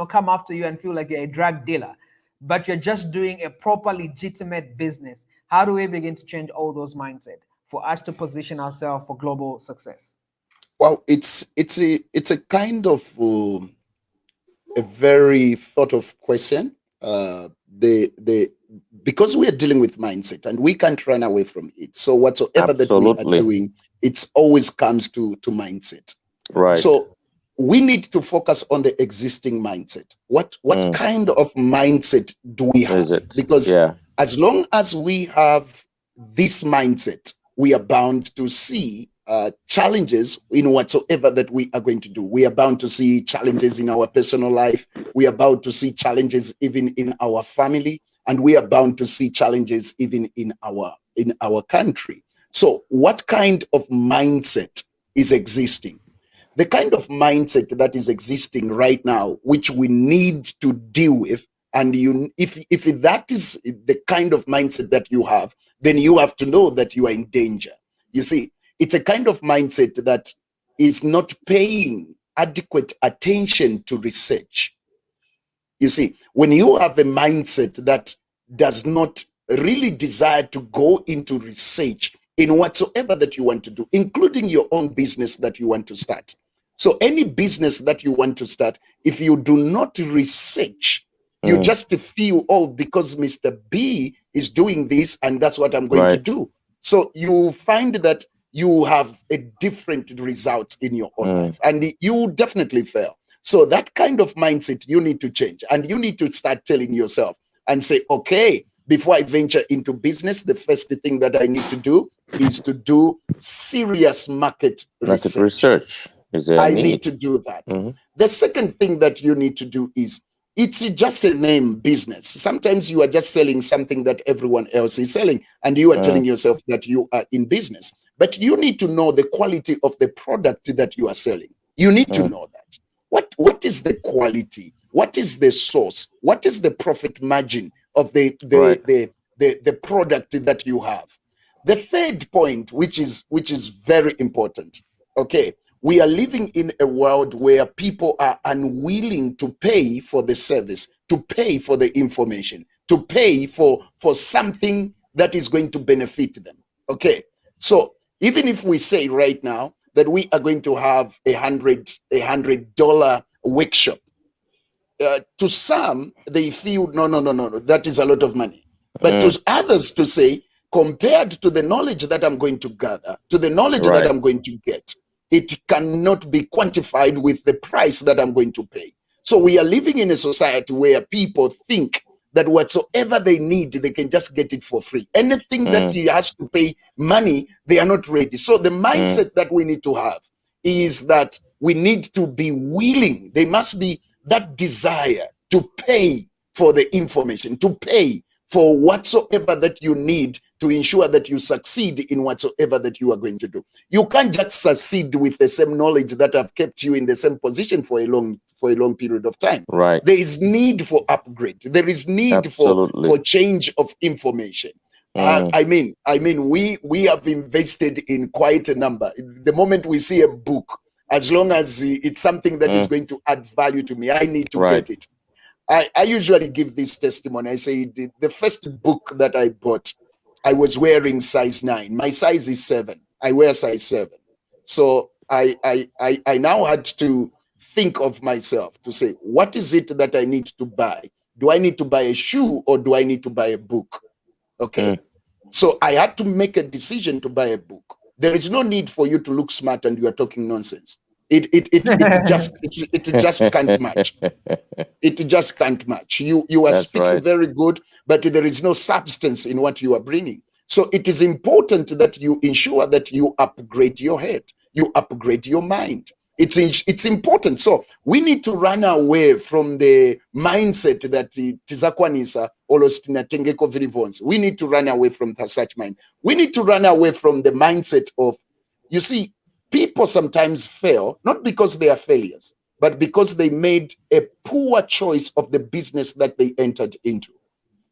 S1: come after you and feel like you're a drug dealer, but you're just doing a proper legitimate business. How do we begin to change all those mindset for us to position ourselves for global success?
S3: Well, it's a kind of a very thought of question. The because we are dealing with mindset and we can't run away from it. So whatsoever that we are doing, it's always comes to mindset.
S2: Right.
S3: So we need to focus on the existing mindset. What kind of mindset do we have? Because as long as we have this mindset, we are bound to see challenges in whatsoever that we are going to do. We are bound to see challenges in our personal life. We are bound to see challenges even in our family, and we are bound to see challenges even in our country. So what kind of mindset is existing? The kind of mindset that is existing right now, which we need to deal with, and if that is the kind of mindset that you have, then you have to know that you are in danger. You see, it's a kind of mindset that is not paying adequate attention to research. You see, when you have a mindset that does not really desire to go into research in whatsoever that you want to do, including your own business that you want to start. So any business that you want to start, if you do not research, you just feel, oh, because Mr. B is doing this and that's what I'm going to do. So you find that you have a different results in your own life, and you definitely fail. So that kind of mindset you need to change, and you need to start telling yourself and say, okay, before I venture into business, the first thing that I need to do is to do serious market research. I need to do that. The second thing that you need to do is, it's just a name business. Sometimes you are just selling something that everyone else is selling, and you are telling yourself that you are in business. But you need to know the quality of the product that you are selling. You need to know that. What is the quality? What is the source? What is the profit margin of the product that you have? The third point, which is very important, okay, we are living in a world where people are unwilling to pay for the service, to pay for the information, to pay for something that is going to benefit them. Okay, so even if we say right now that we are going to have $100 workshop, to some they feel no, that is a lot of money. But to others, to say, compared to the knowledge that I'm going to gather, to the knowledge that I'm going to get, it cannot be quantified with the price that I'm going to pay. So we are living in a society where people think that whatsoever they need, they can just get it for free. Anything that he has to pay money, they are not ready. So the mindset that we need to have is that we need to be willing. There must be that desire to pay for the information, to pay for whatsoever that you need to ensure that you succeed in whatsoever that you are going to do. You can't just succeed with the same knowledge that have kept you in the same position for a long period of time.
S2: Right.
S3: There is need for upgrade. There is need for change of information. I mean, we have invested in quite a number. The moment we see a book, as long as it's something that is going to add value to me, I need to get it. I usually give this testimony. I say the first book that I bought, I was wearing size 9. My size is 7. I wear size 7. So I now had to think of myself to say, what is it that I need to buy? Do I need to buy a shoe or do I need to buy a book? Okay. So I had to make a decision to buy a book. There is no need for you to look smart and you are talking nonsense. It just can't match. It just can't match. You are speaking very good, but there is no substance in what you are bringing. So it is important that you ensure that you upgrade your head, you upgrade your mind. It's important. So we need to run away from the mindset that tizakwanisa olostinatengeko vilivons. We need to run away from such mind. We need to run away from the mindset of, you see, people sometimes fail, not because they are failures, but because they made a poor choice of the business that they entered into.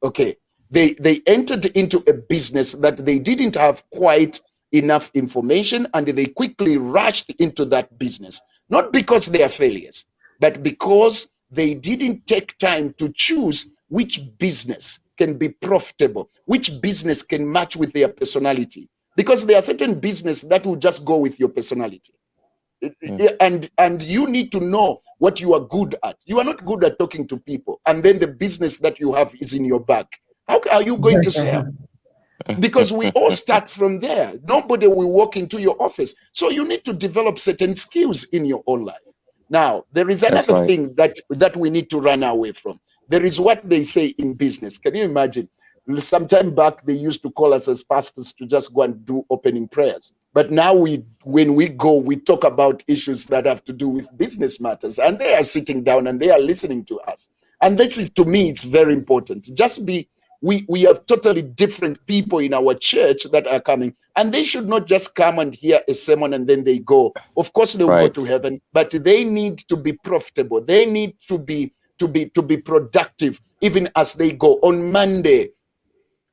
S3: Okay. They entered into a business that they didn't have quite enough information, and they quickly rushed into that business. not because they are failures, but because they didn't take time to choose which business can be profitable, which business can match with their personality. Because there are certain business that will just go with your personality. And you need to know what you are good at. You are not good at talking to people, and then the business that you have is in your back. How are you going to sell? Because we all start from there. Nobody will walk into your office. So you need to develop certain skills in your own life. Now, there is another thing that we need to run away from. There is what they say in business. Can you imagine? Sometime back, they used to call us as pastors to just go and do opening prayers. But now when we go, we talk about issues that have to do with business matters, and they are sitting down and they are listening to us. And this is, to me, it's very important. We have totally different people in our church that are coming, and they should not just come and hear a sermon and then they go. Of course, they'll go to heaven, but they need to be profitable. They need to be productive, even as they go on Monday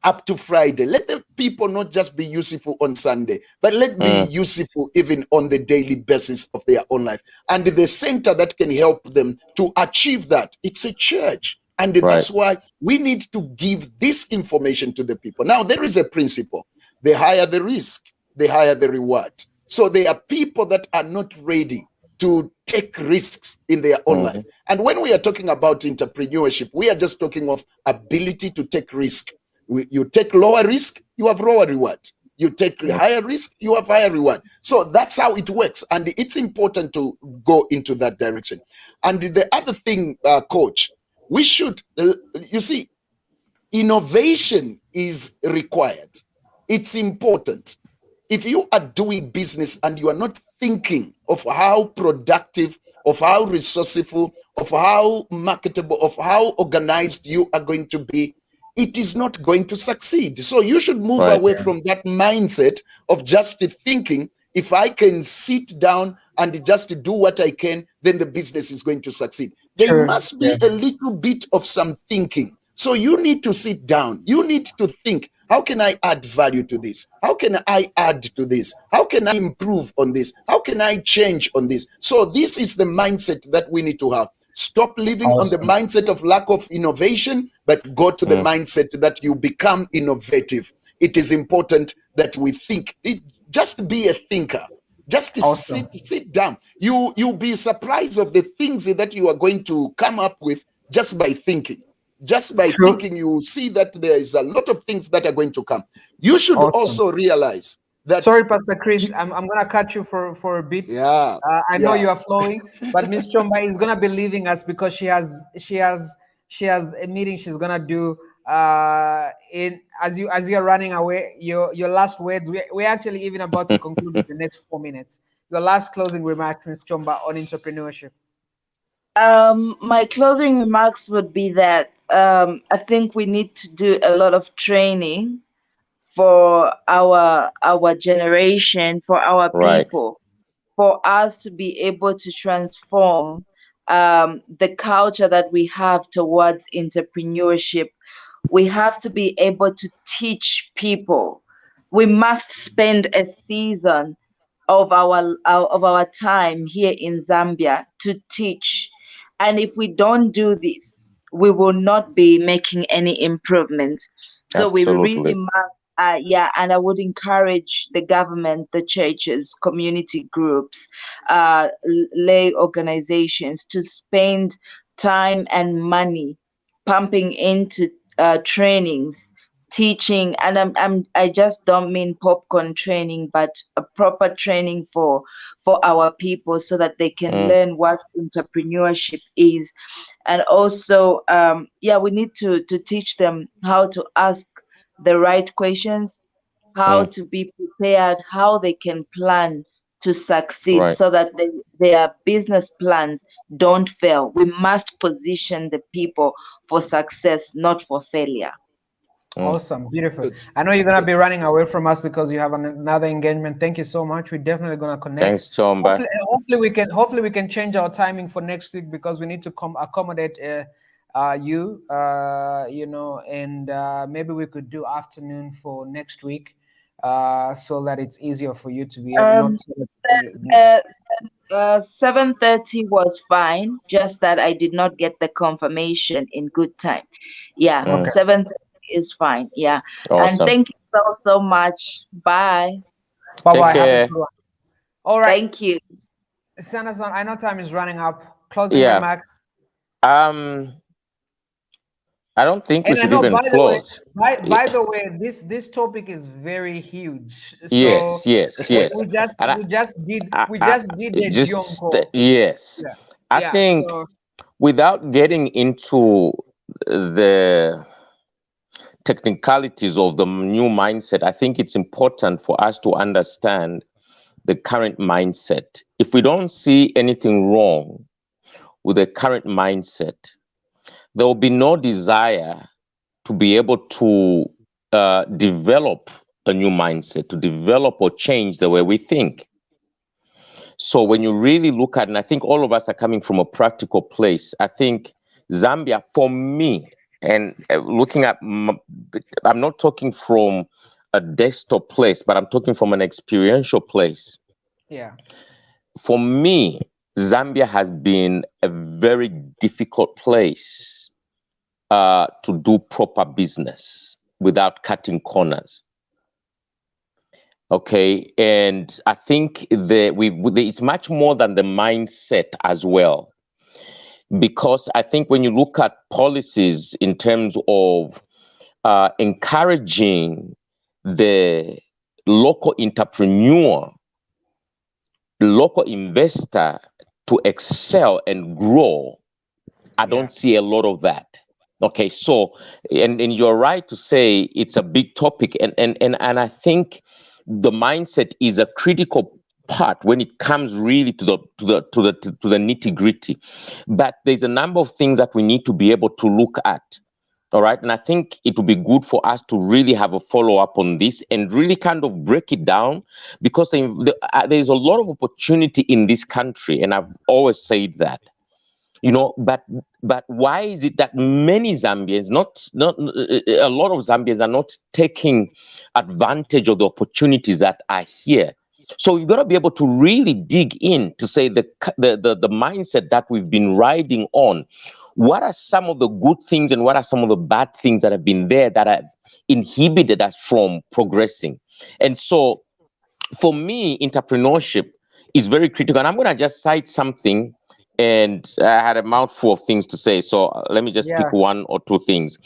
S3: up to Friday. Let the people not just be useful on Sunday, but let be useful even on the daily basis of their own life. And the center that can help them to achieve that, it's a church. And that's why we need to give this information to the people. Now, there is a principle. The higher the risk, the higher the reward. So there are people that are not ready to take risks in their own life. And when we are talking about entrepreneurship, we are just talking of ability to take risk. You take lower risk, you have lower reward. You take higher risk, you have higher reward. So that's how it works. And it's important to go into that direction. And the other thing, Coach, we should, you see, innovation is required. It's important. If you are doing business and you are not thinking of how productive, of how resourceful, of how marketable, of how organized you are going to be, it is not going to succeed. So you should move away from that mindset of just thinking, if I can sit down and just do what I can, then the business is going to succeed. There must be a little bit of some thinking. So you need to sit down. You need to think, how can I add value to this? How can I add to this? How can I improve on this? How can I change on this? So this is the mindset that we need to have. Stop living on the mindset of lack of innovation, but go to the mindset that you become innovative. It is important that we think. Just be a thinker. Just sit down. You'll be surprised of the things that you are going to come up with just by thinking. Just by thinking, you see that there is a lot of things that are going to come. You should also realize that.
S1: Sorry, Pastor Chris, I'm gonna cut you for a bit. I know you are flowing, but Miss Chomba is gonna be leaving us because she has a meeting she's gonna do. In as you are running away, your last words. We're actually even about to conclude in the next 4 minutes. Your last closing remarks, Miss Chomba, on entrepreneurship.
S4: My closing remarks would be that I think we need to do a lot of training for our generation, for our people, for us to be able to transform the culture that we have towards entrepreneurship. We have to be able to teach people. We must spend a season of our time here in Zambia to teach. And if we don't do this, we will not be making any improvements. So we really must, and I would encourage the government, the churches, community groups, lay organizations to spend time and money pumping into trainings, teaching, and I just don't mean popcorn training, but a proper training for our people so that they can learn what entrepreneurship is. And also we need to teach them how to ask the right questions, how to be prepared, how they can plan to succeed, so that their business plans don't fail. We must position the people for success, not for failure.
S1: Awesome, beautiful. I know you're gonna be running away from us because you have another engagement. Thank you so much. We're definitely gonna connect.
S2: Thanks, Chomba.
S1: Hopefully we can change our timing for next week because we need to accommodate you, and maybe we could do afternoon for next week, so that it's easier for you to be able.
S4: 7:30 was fine, just that I did not get the confirmation in good time. Yeah,
S2: Mm,
S1: Okay.
S4: 7:30 is fine. Yeah. And
S2: awesome.
S4: thank you so much. Bye.
S1: Bye
S2: Take
S1: bye. Have a
S2: care.
S1: good one. All right,
S4: Thank you.
S1: Sanderson. I know time is running up. Closing
S2: Yeah.
S1: remarks.
S2: Um, I don't think we
S1: And I
S2: should
S1: know,
S2: even
S1: by the way,
S2: close.
S1: by the way, this topic is very huge. So
S2: Yes, yes, yes.
S1: we just
S2: And
S1: we just did we
S2: I
S1: just did the
S2: just
S1: Jonko.
S2: yes.
S1: Yeah,
S2: I
S1: yeah.
S2: think
S1: So
S2: without getting into the technicalities of the new mindset, I think it's important for us to understand the current mindset. If we don't see anything wrong with the current mindset, there will be no desire to be able to develop a new mindset, to develop or change the way we think. So when you really look at, and I think all of us are coming from a practical place, I think Zambia, for me, and looking at, I'm not talking from a desktop place, but I'm talking from an experiential place.
S1: yeah,
S2: For me, Zambia has been a very difficult place to do proper business without cutting corners. Okay, and I think it's much more than the mindset as well, because I think when you look at policies in terms of encouraging the local entrepreneur, local investor to excel and grow, I
S1: yeah.
S2: don't see a lot of that. Okay, so and you're right to say it's a big topic, and I think the mindset is a critical part when it comes really to the nitty gritty. But there's a number of things that we need to be able to look at. All right, and I think it would be good for us to really have a follow up on this and really kind of break it down, because there's a lot of opportunity in this country, and I've always said that, but why is it that many Zambians, not a lot of Zambians, are not taking advantage of the opportunities that are here? So you've got to be able to really dig in to say the mindset that we've been riding on. What are some of the good things and what are some of the bad things that have been there that have inhibited us from progressing? And so for me, entrepreneurship is very critical. And I'm going to just cite something. And I had a mouthful of things to say. So let me just
S1: Yeah.
S2: pick one or two things.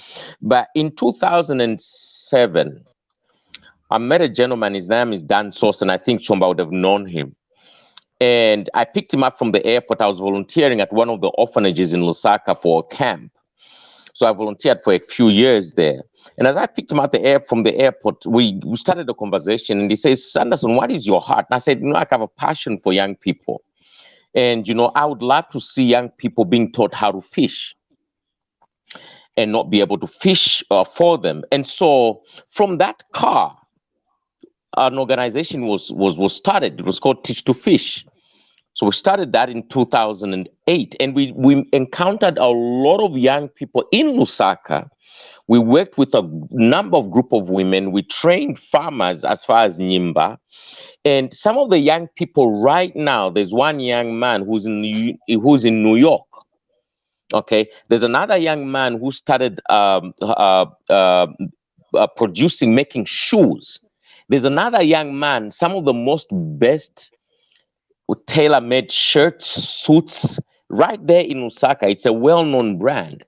S2: But in 2007, I met a gentleman. His name is Dan Sauce, and I think Chomba would have known him. And I picked him up from the airport. I was volunteering at one of the orphanages in Lusaka for a camp. So I volunteered for a few years there. And as I picked him up from the airport, we started a conversation, and he says, Sanderson, what is your heart? And I said, I have a passion for young people. And, I would love to see young people being taught how to fish and not be able to fish for them. And so from that car, an organization was started. It was called Teach to Fish. So we started that in 2008, and we encountered a lot of young people in Lusaka. We worked with a number of group of women. We trained farmers as far as Nyimba. And some of the young people right now, there's one young man who's in New York. Okay, there's another young man who started making shoes. There's another young man, some of the most best tailor-made shirts, suits, right there in Osaka. It's a well-known brand.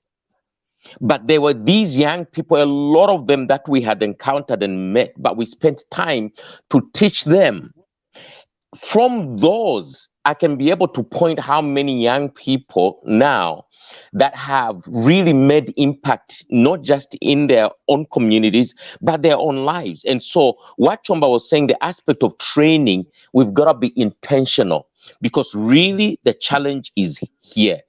S2: But there were these young people, a lot of them that we had encountered and met, but we spent time to teach them. From those, I can be able to point how many young people now that have really made impact, not just in their own communities, but their own lives. And so what Chomba was saying, the aspect of training, we've got to be intentional, because really the challenge is here.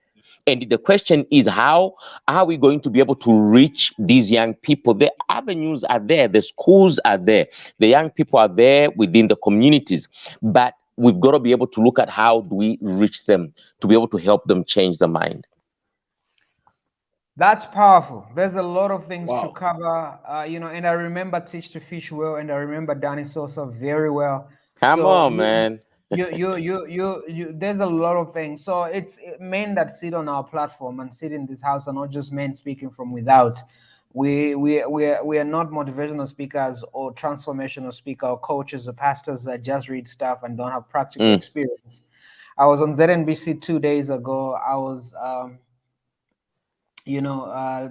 S2: And the question is, how are we going to be able to reach these young people? The avenues are there, the schools are there, the young people are there within the communities, but we've got to be able to look at how do we reach them to be able to help them change their mind.
S1: That's powerful. There's a lot of things to
S3: Wow.
S1: cover, and I remember Teach to Fish well, and I remember Danny Sosa very well.
S2: Come
S1: So,
S2: on, man.
S1: There's a lot of things. So it's men that sit on our platform and sit in this house are not just men speaking from without. We are not motivational speakers or transformational speaker or coaches or pastors that just read stuff and don't have practical
S2: Mm,
S1: experience. I was on ZNBC 2 days ago. I was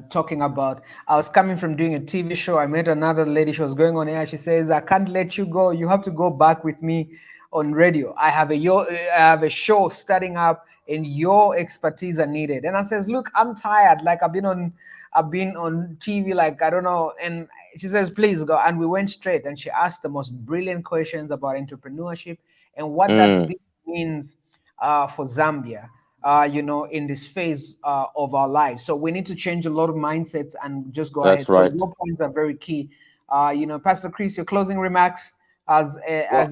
S1: talking about, I was coming from doing a TV show. I met another lady. She was going on air. She says, I can't let you go. You have to go back with me on radio. I have a show starting up and your expertise are needed. And I says, look, I'm tired. Like I've been on TV, like I don't know. And she says, please go. And we went straight and she asked the most brilliant questions about entrepreneurship and what that
S2: mm,
S1: this means for Zambia, in this phase of our lives. So we need to change a lot of mindsets and just go
S2: that's
S1: ahead. So
S2: right.
S1: your points are very key. Pastor Chris, your closing remarks as
S3: Well,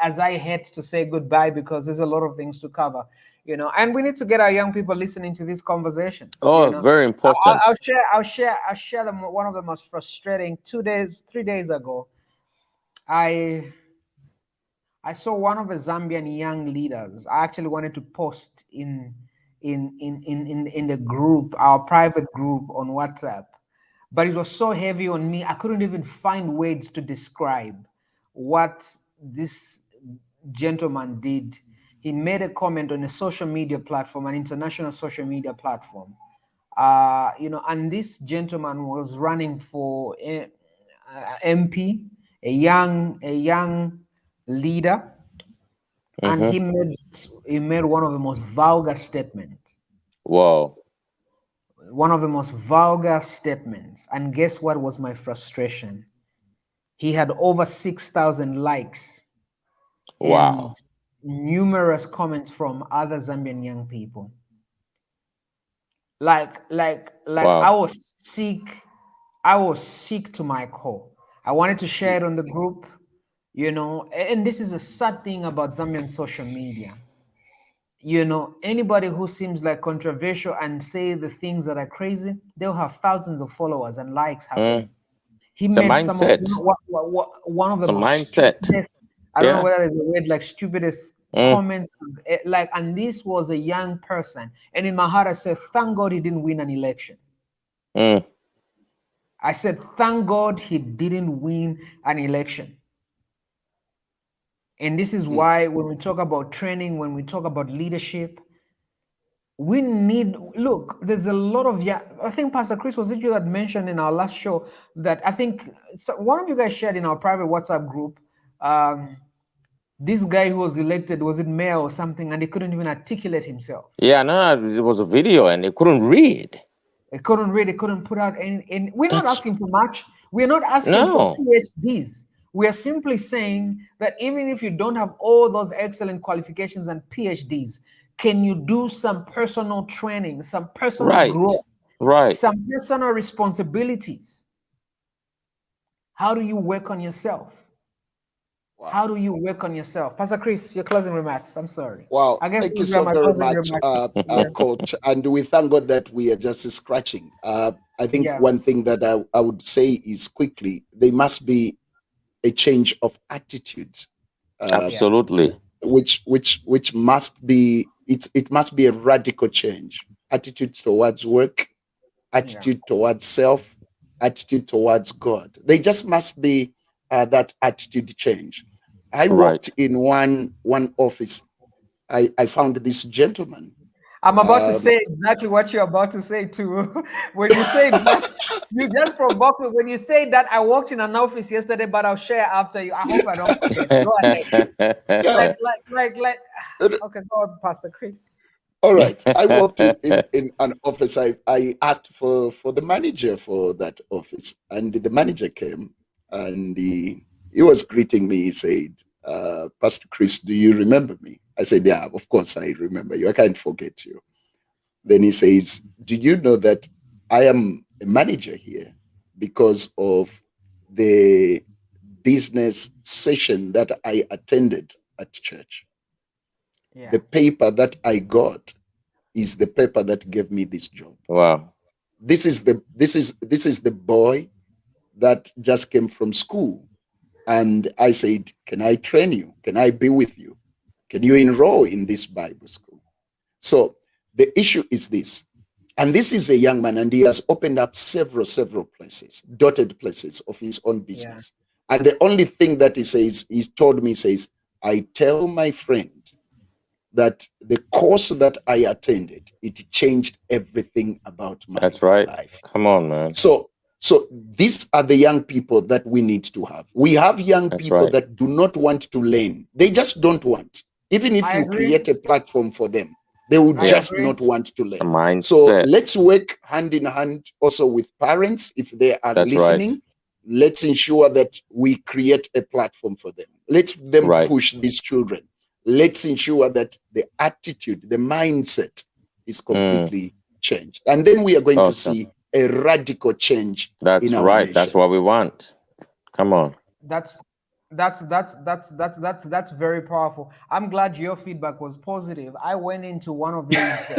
S1: as I had to say goodbye because there's a lot of things to cover. And we need to get our young people listening to these conversations.
S2: Oh, very important.
S1: I'll share one of the most frustrating 2 days, 3 days ago. I I saw one of the Zambian young leaders. I actually wanted to post in the group, our private group on WhatsApp, but it was so heavy on me. I couldn't even find words to describe what this gentleman did. He made a comment on a social media platform, an international social media platform. And this gentleman was running for MP, a young leader, and
S2: Mm-hmm.
S1: he made one of the most vulgar statements.
S2: Wow.
S1: One of the most vulgar statements. And guess what was my frustration? He had over 6,000 likes and
S2: Wow.
S1: numerous comments from other Zambian young people. Like I
S2: Wow.
S1: was sick. I was sick to my core. I wanted to share it on the group, and this is a sad thing about Zambian social media. Anybody who seems like controversial and say the things that are crazy, they'll have thousands of followers and likes
S2: Mm.
S1: happening. He
S2: It's a
S1: made some of
S2: mindset.
S1: one of the
S2: It's a
S1: most
S2: mindset.
S1: stupidest, I don't know
S2: Yeah.
S1: whether there's a word like stupidest
S2: Mm,
S1: comments, and this was a young person. And in my heart, I said, thank God he didn't win an election.
S2: mm.
S1: I said, thank God he didn't win an election. And this is
S3: mm,
S1: why when we talk about training, when we talk about leadership, we need, look, there's a lot of, yeah, I think Pastor Chris, was it you that mentioned in our last show that I think one of you guys shared in our private WhatsApp group, um, this guy who was elected, was it mayor or something, and he couldn't even articulate himself.
S2: Yeah, no, it was a video and they couldn't read.
S1: He couldn't read, he couldn't put out any. We're not
S2: That's
S1: asking for much. We're not asking for
S2: no.
S1: PhDs. We are simply saying that even if you don't have all those excellent qualifications and PhDs, can you do some personal training, some personal
S2: Right.
S1: growth,
S2: Right.
S1: some personal responsibilities? How do you work on yourself?
S3: wow.
S1: How do you work on yourself? Pastor Chris, your closing remarks. I'm sorry.
S3: Wow.
S1: I guess
S3: Thank you
S1: those were
S3: so
S1: my
S3: very
S1: closing
S3: much,
S1: remarks. Yeah,
S3: Coach. And we thank God that we are just scratching. I think
S1: yeah,
S3: one thing that I would say is quickly, there must be a change of attitude, uh,
S1: yeah,
S2: Absolutely.
S3: which must be, it must be a radical change. Attitude towards work,
S1: yeah,
S3: attitude towards self, attitude towards God. They just must be that attitude change. I
S2: Right.
S3: walked in one office. I found this gentleman.
S1: I'm about to
S3: Um,
S1: say exactly what you're about to say too. When you say that, you just provoke me. When you say that, I walked in an office yesterday, but I'll share after you. I hope I don't forget. Go ahead.
S3: yeah.
S1: Like. Okay, go on, Pastor Chris.
S3: All right. I walked in an office. I asked for the manager for that office, and the manager came and he was greeting me. He said, Pastor Chris, do you remember me? I said, yeah, of course I remember you. I can't forget you. Then he says, do you know that I am a manager here because of the business session that I attended at church?
S1: Yeah,
S3: The paper that I got is the paper that gave me this job.
S2: Wow.
S3: This is the boy that just came from school And I said, can I train you? Can I be with you? Can you enroll in this Bible school? So the issue is this. And this is a young man, and he has opened up several places, dotted places of his own business. Yeah. And the only thing that he says, he's told me, says, I tell my friend that the course that I attended, it changed everything about my
S2: That's right.
S3: life.
S2: Come on, man.
S3: So these are the young people that we need to have. We have young people that do not want to learn. They just don't want. Even if you create a platform for them, they will just not want to learn. So let's work hand in hand also with parents. If they are listening, let's ensure that we create a platform for them. Let them push these children. Let's ensure that the attitude, the mindset is completely changed. And then we are going to see a radical change in our nation.
S2: That's what we want. Come on.
S1: That's very powerful. I'm glad your feedback was positive. I went into one of these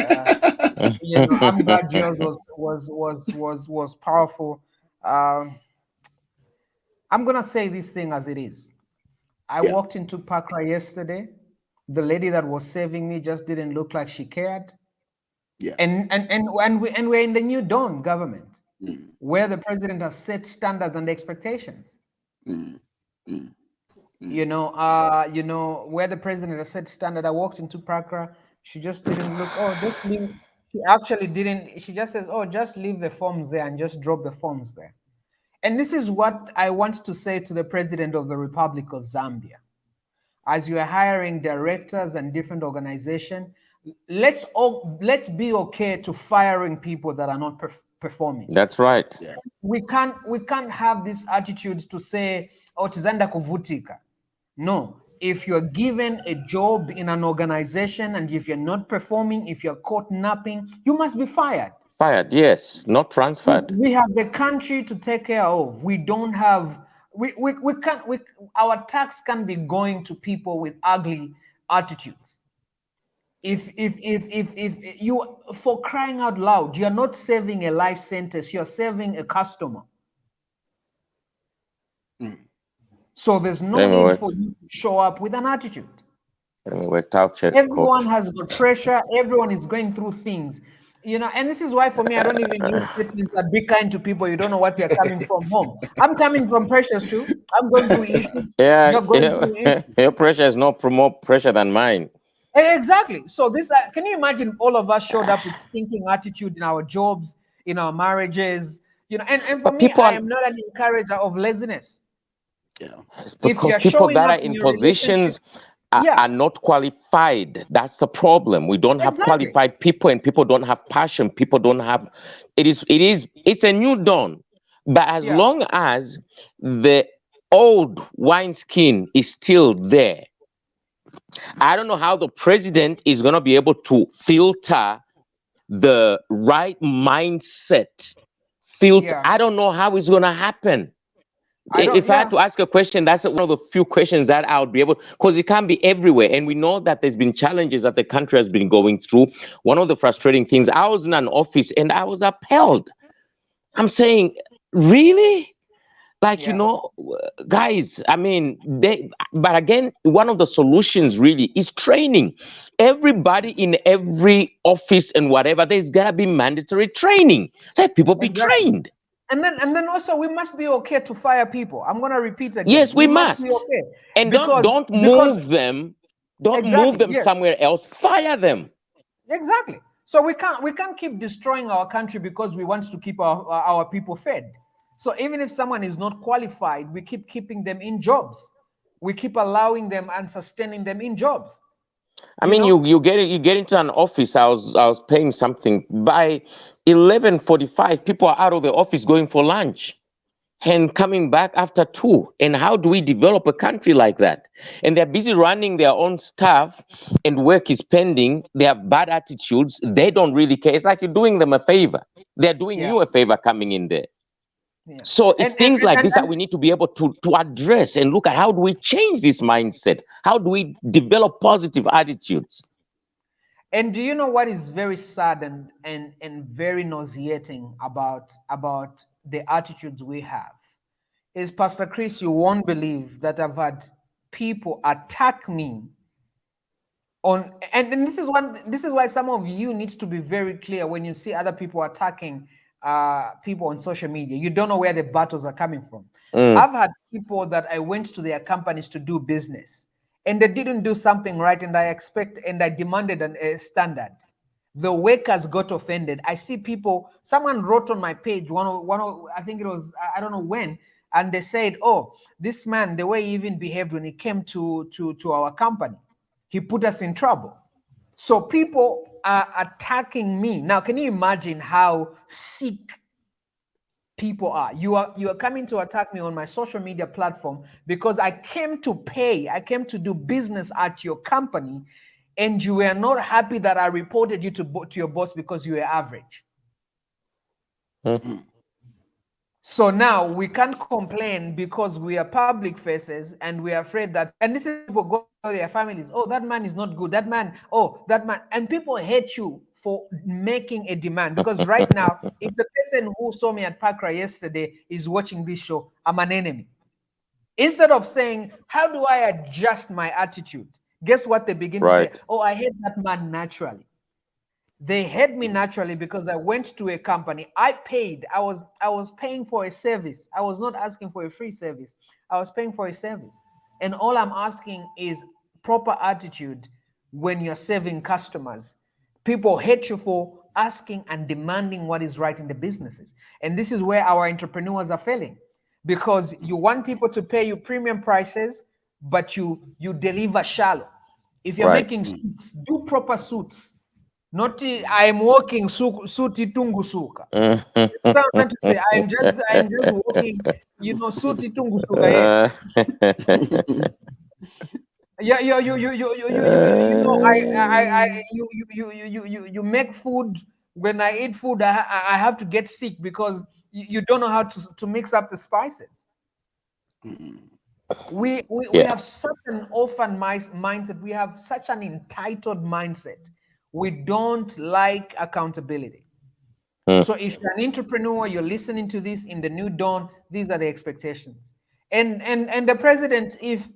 S1: I'm glad yours was powerful. I'm gonna say this thing as it is. I walked into Pakra yesterday. The lady that was saving me just didn't look like she cared.
S3: Yeah.
S1: And we're in the new dawn government, where the president has set standards and expectations. You know, where the president has set standard. I walked into Pakra. She just didn't look. Oh, just leave. She actually didn't. She just says, "Oh, just leave the forms there and just drop the forms there." And this is what I want to say to the president of the Republic of Zambia. As you are hiring directors and different organizations, let's be okay to firing people that are not performing.
S2: That's right.
S3: Yeah.
S1: We can't have this attitude to say, "Oh, tizanda kuvutika." No, if you're given a job in an organization and if you're not performing, if you're caught napping, you must be fired.
S2: Fired, yes, not transferred.
S1: We have the country to take care of. We don't have. Our tax can be going to people with ugly attitudes. If you, for crying out loud, you're not saving a life sentence, you're saving a customer. So there's no need for you to show up with an attitude. Everyone has got pressure, everyone is going through things. You know, and this is why for me, I don't even use statements that be kind to people. You don't know what you're coming from home. I'm coming from pressures too. I'm going through issues. You're going through issues.
S2: Your pressure is not more pressure than mine.
S1: Exactly. So this, can you imagine if all of us showed up with stinking attitude in our jobs, in our marriages? You know, and for me, I am not an encourager of laziness.
S3: Yeah.
S2: Because people that are in positions are not qualified. That's the problem. We don't have qualified people, and people don't have passion. People don't have. It's a new dawn. But as long as the old wineskin is still there, I don't know how the president is going to be able to filter the right mindset. I don't know how it's going to happen. If I had to ask a question, that's one of the few questions that I would be able, because it can't be everywhere. And we know that there's been challenges that the country has been going through. One of the frustrating things, I was in an office and I was upheld. I'm saying, really? Like, you know, guys, I mean, but again, one of the solutions really is training. Everybody in every office and whatever, there's got to be mandatory training. Let people be trained.
S1: And then also we must be okay to fire people. I'm gonna repeat again.
S2: Yes, we must.
S1: Be okay.
S2: And don't move them. Don't move them somewhere else. Fire them.
S1: Exactly. So we can't keep destroying our country because we want to keep our people fed. So even if someone is not qualified, we keep keeping them in jobs. We keep allowing them and sustaining them in jobs.
S2: I mean, you get into an office. I was paying something by 11:45. People are out of the office going for lunch and coming back after 2. And how do we develop a country like that? And they're busy running their own stuff, and work is pending. They have bad attitudes. They don't really care. It's like you're doing them a favor. They're doing you a favor coming in there. So it's things like this that we need to be able to address and look at how do we change this mindset? How do we develop positive attitudes?
S1: And do you know what is very sad and very nauseating about the attitudes we have is, Pastor Chris, you won't believe that I've had people attack me on, and this is why some of you needs to be very clear when you see other people attacking people on social media. You don't know where the battles are coming from. I've had people that I went to their companies to do business, and they didn't do something right, and I demanded a standard. The workers got offended. I see people, someone wrote on my page, I think it was, I don't know when, and they said, oh, this man, the way he even behaved when he came to our company, he put us in trouble. So people are attacking me. Now, can you imagine how sick people are? You are coming to attack me on my social media platform because I came to pay, I came to do business at your company, and you were not happy that I reported you to your boss because you were average. So now we can't complain because we are public faces and we are afraid that, and this is people go to their families, oh, that man is not good, that man, oh, that man, and people hate you for making a demand. Because right now, if the person who saw me at Pakra yesterday is watching this show, I'm an enemy. Instead of saying, how do I adjust my attitude? Guess what they begin to say? Oh, I hate that man naturally. They hate me naturally because I went to a company. I paid. I was paying for a service. I was not asking for a free service. I was paying for a service. And all I'm asking is proper attitude when you're serving customers. People hate you for asking and demanding what is right in the businesses. And this is where our entrepreneurs are failing, because you want people to pay you premium prices, but you deliver shallow. If you're making suits, do proper suits. Not I'm walking suti tungu suka. That's what I'm trying to say. I'm just walking, suti tungu suka. Yeah, you make food. When I eat food, I have to get sick because you don't know how to mix up the spices. We have such an orphan mindset. We have such an entitled mindset. We don't like accountability. So if you're an entrepreneur, you're listening to this in the new dawn, these are the expectations. And the president, if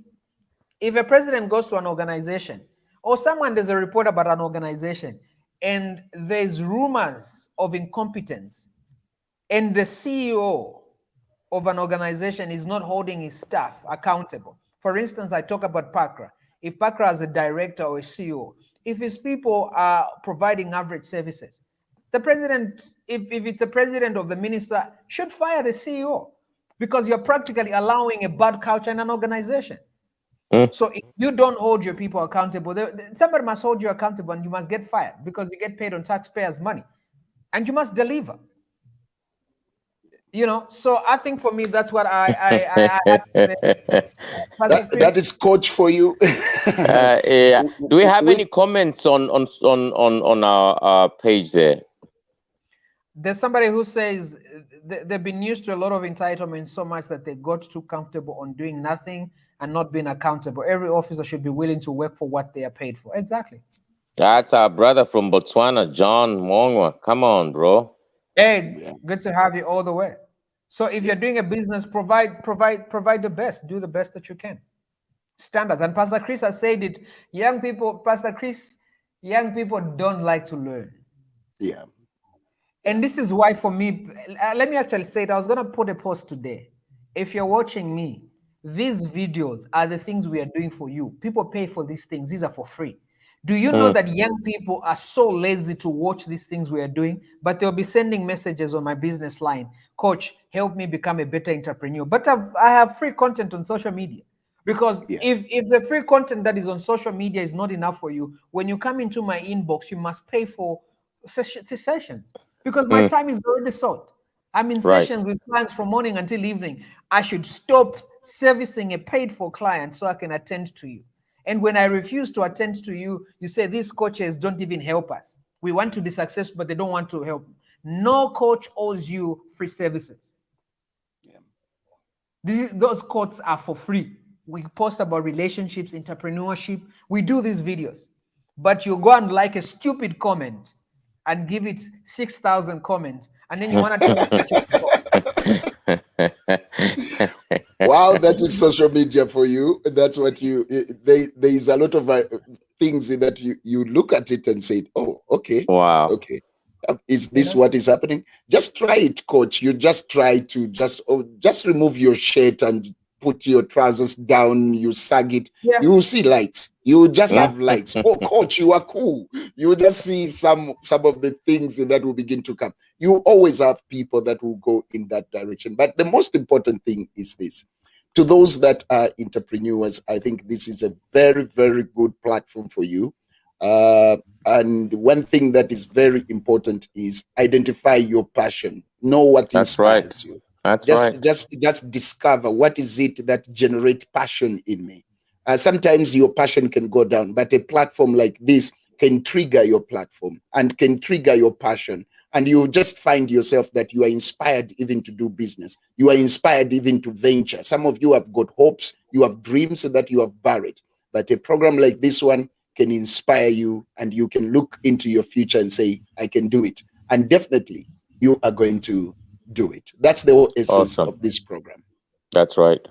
S1: a president goes to an organization, or there's a report about an organization, and there's rumors of incompetence, and the CEO of an organization is not holding his staff accountable. For instance, I talk about Pakra. If Pakra is a director or a CEO, if his people are providing average services, the president, if it's a president of the minister, should fire the CEO, because you're practically allowing a bad culture in an organization. So if you don't hold your people accountable, somebody must hold you accountable, and you must get fired because you get paid on taxpayers' money, and you must deliver. So I think for me, that's what I had to say.
S3: That is coach for you.
S2: Yeah. Do we have any comments on our page there?
S1: There's somebody who says they've been used to a lot of entitlement so much that they got too comfortable on doing nothing and not being accountable. Every officer should be willing to work for what they are paid for. Exactly.
S2: That's our brother from Botswana, John Mongwa. Come on, bro.
S1: Hey, good to have you all the way. So if you're doing a business, provide the best. Do the best that you can. Standards. And Pastor Chris has said it. Pastor Chris, young people don't like to learn.
S3: Yeah.
S1: And this is why, for me, let me actually say it. I was going to put a post today. If you're watching me, these videos are the things we are doing for you. People pay for these things. These are for free. Do you know that young people are so lazy to watch these things we are doing, but they'll be sending messages on my business line, Coach, help me become a better entrepreneur. But I have free content on social media. Because if the free content that is on social media is not enough for you, when you come into my inbox, you must pay for sessions. Because my time is already sold. I'm in sessions with clients from morning until evening. I should stop servicing a paid-for client so I can attend to you. And when I refuse to attend to you, you say these coaches don't even help us. We want to be successful, but they don't want to help. No coach owes you free services. Those courses are for free. We post about relationships, entrepreneurship. We do these videos. But you go and like a stupid comment and give it 6,000 comments, and then you want to tell me that
S3: Wow, that is social media for you. That's what there is a lot of things that you look at it and say, oh, okay,
S2: Wow.
S3: okay. Is this what is happening? Just try it, coach. You just try to just remove your shirt and put your trousers down. You sag it.
S1: Yeah.
S3: You will see lights. You will just have lights. Oh, coach, you are cool. You will just see some of the things that will begin to come. You always have people that will go in that direction. But the most important thing is this. To those that are entrepreneurs, I think this is a very, very good platform for you. And one thing that is very important is identify your passion. Know what inspires you.
S2: That's
S3: Just discover what is it that generates passion in me. Sometimes your passion can go down, but a platform like this can trigger your platform and can trigger your passion. And you just find yourself that you are inspired even to do business. You are inspired even to venture. Some of you have got hopes, you have dreams that you have buried. But a program like this one can inspire you, and you can look into your future and say, I can do it. And definitely you are going to do it. That's the whole essence of this program.
S2: That's right.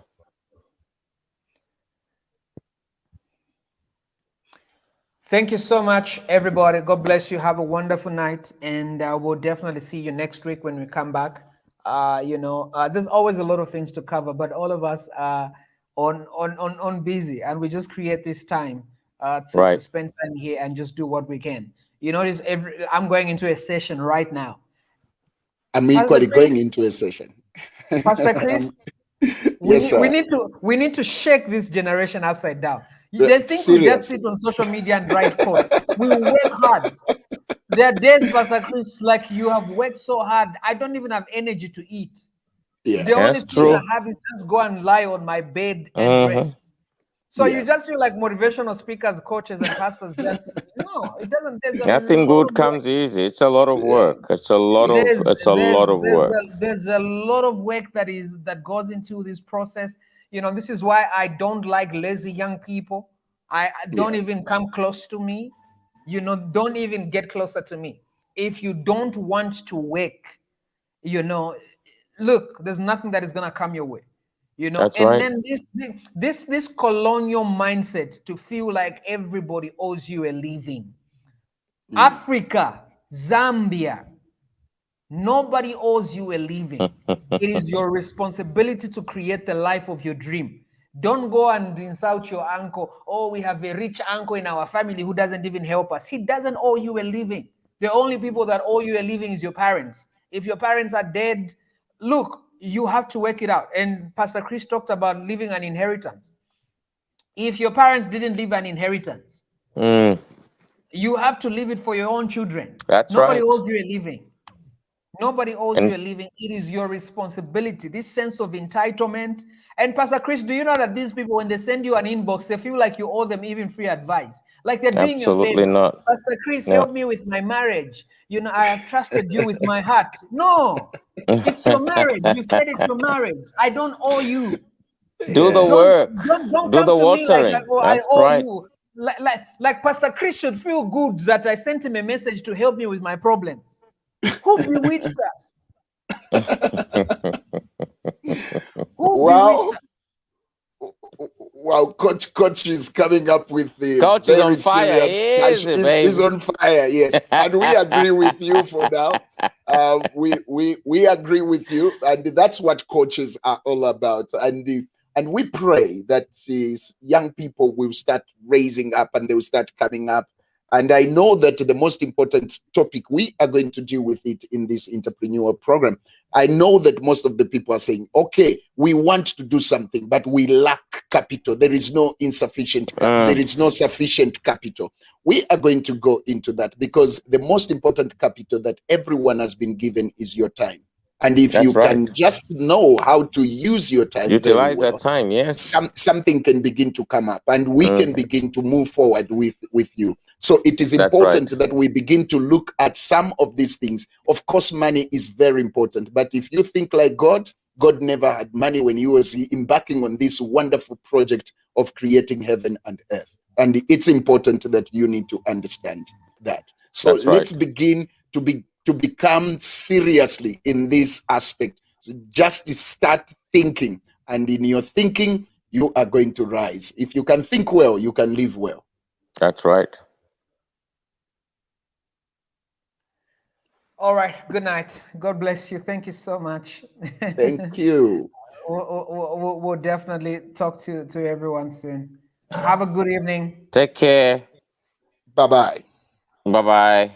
S1: Thank you so much, everybody. God bless you. Have a wonderful night, and we'll definitely see you next week when we come back. There's always a lot of things to cover, but all of us are on busy, and we just create this time to spend time here and just do what we can. You notice I'm going into a session right now.
S3: I'm equally going into a session.
S1: Pastor Chris,
S3: yes, sir.
S1: we need to shake this generation upside down. They think we just sit on social media and write posts. We work hard. There are days, Pastor Chris, like you have worked so hard, I don't even have energy to eat.
S3: Yeah,
S1: the only thing I have is just go and lie on my bed and rest. So you just feel like motivational speakers, coaches, and pastors just it doesn't.
S2: Nothing good comes easy. It's a lot of work. It's a lot of work.
S1: There's a lot of work that goes into this process. This is why I don't like lazy young people. I don't even come close to me. Don't even get closer to me. If you don't want to work, look, there's nothing that is gonna come your way.
S2: That's
S1: and
S2: right.
S1: then this colonial mindset to feel like everybody owes you a living. Africa, Zambia, nobody owes you a living. It is your responsibility to create the life of your dream. Don't go and insult your uncle. Oh, we have a rich uncle in our family who doesn't even help us. He doesn't owe you a living. The only people that owe you a living is your parents. If your parents are dead, look, you have to work it out. And Pastor Chris talked about leaving an inheritance. If your parents didn't leave an inheritance, you have to leave it for your own children. Nobody owes you a living. Nobody owes you a living. It is your responsibility. This sense of entitlement. And Pastor Chris, do you know that these people, when they send you an inbox, they feel like you owe them even free advice? Like they're doing you a favor.
S2: Absolutely not.
S1: Pastor Chris, help me with my marriage. I have trusted you with my heart. No, it's your marriage. You said it's your marriage. I don't owe you.
S2: Do the work.
S1: Don't
S2: do
S1: come
S2: the
S1: to
S2: watering.
S1: me like I owe you. Like Pastor Chris should feel good that I sent him a message to help me with my problems. Who bewitched us?
S3: Wow, Coach is coming up with the
S2: Coach
S3: very
S2: is on fire.
S3: He's on fire, yes. And we agree with you for now. We agree with you, and that's what coaches are all about. And we pray that these young people will start raising up and they will start coming up. And I know that the most important topic, we are going to deal with it in this entrepreneur program. I know that most of the people are saying, okay, we want to do something, but we lack capital. There is no insufficient capital. There is no sufficient capital. We are going to go into that because the most important capital that everyone has been given is your time. And if you can just know how to use your time,
S2: utilize that time, yes,
S3: something can begin to come up, and we can begin to move forward with you. So it is important that we begin to look at some of these things. Of course, money is very important, but if you think like God never had money when he was embarking on this wonderful project of creating heaven and earth. And it's important that you need to understand that. So let's begin to become seriously in this aspect. So just start thinking and in your thinking, you are going to rise. If you can think well, you can live well.
S2: That's right.
S1: All right. Good night. God bless you. Thank you so much.
S3: Thank you.
S1: We'll definitely talk to everyone soon. Have a good evening.
S2: Take care.
S3: Bye-bye.
S2: Bye bye.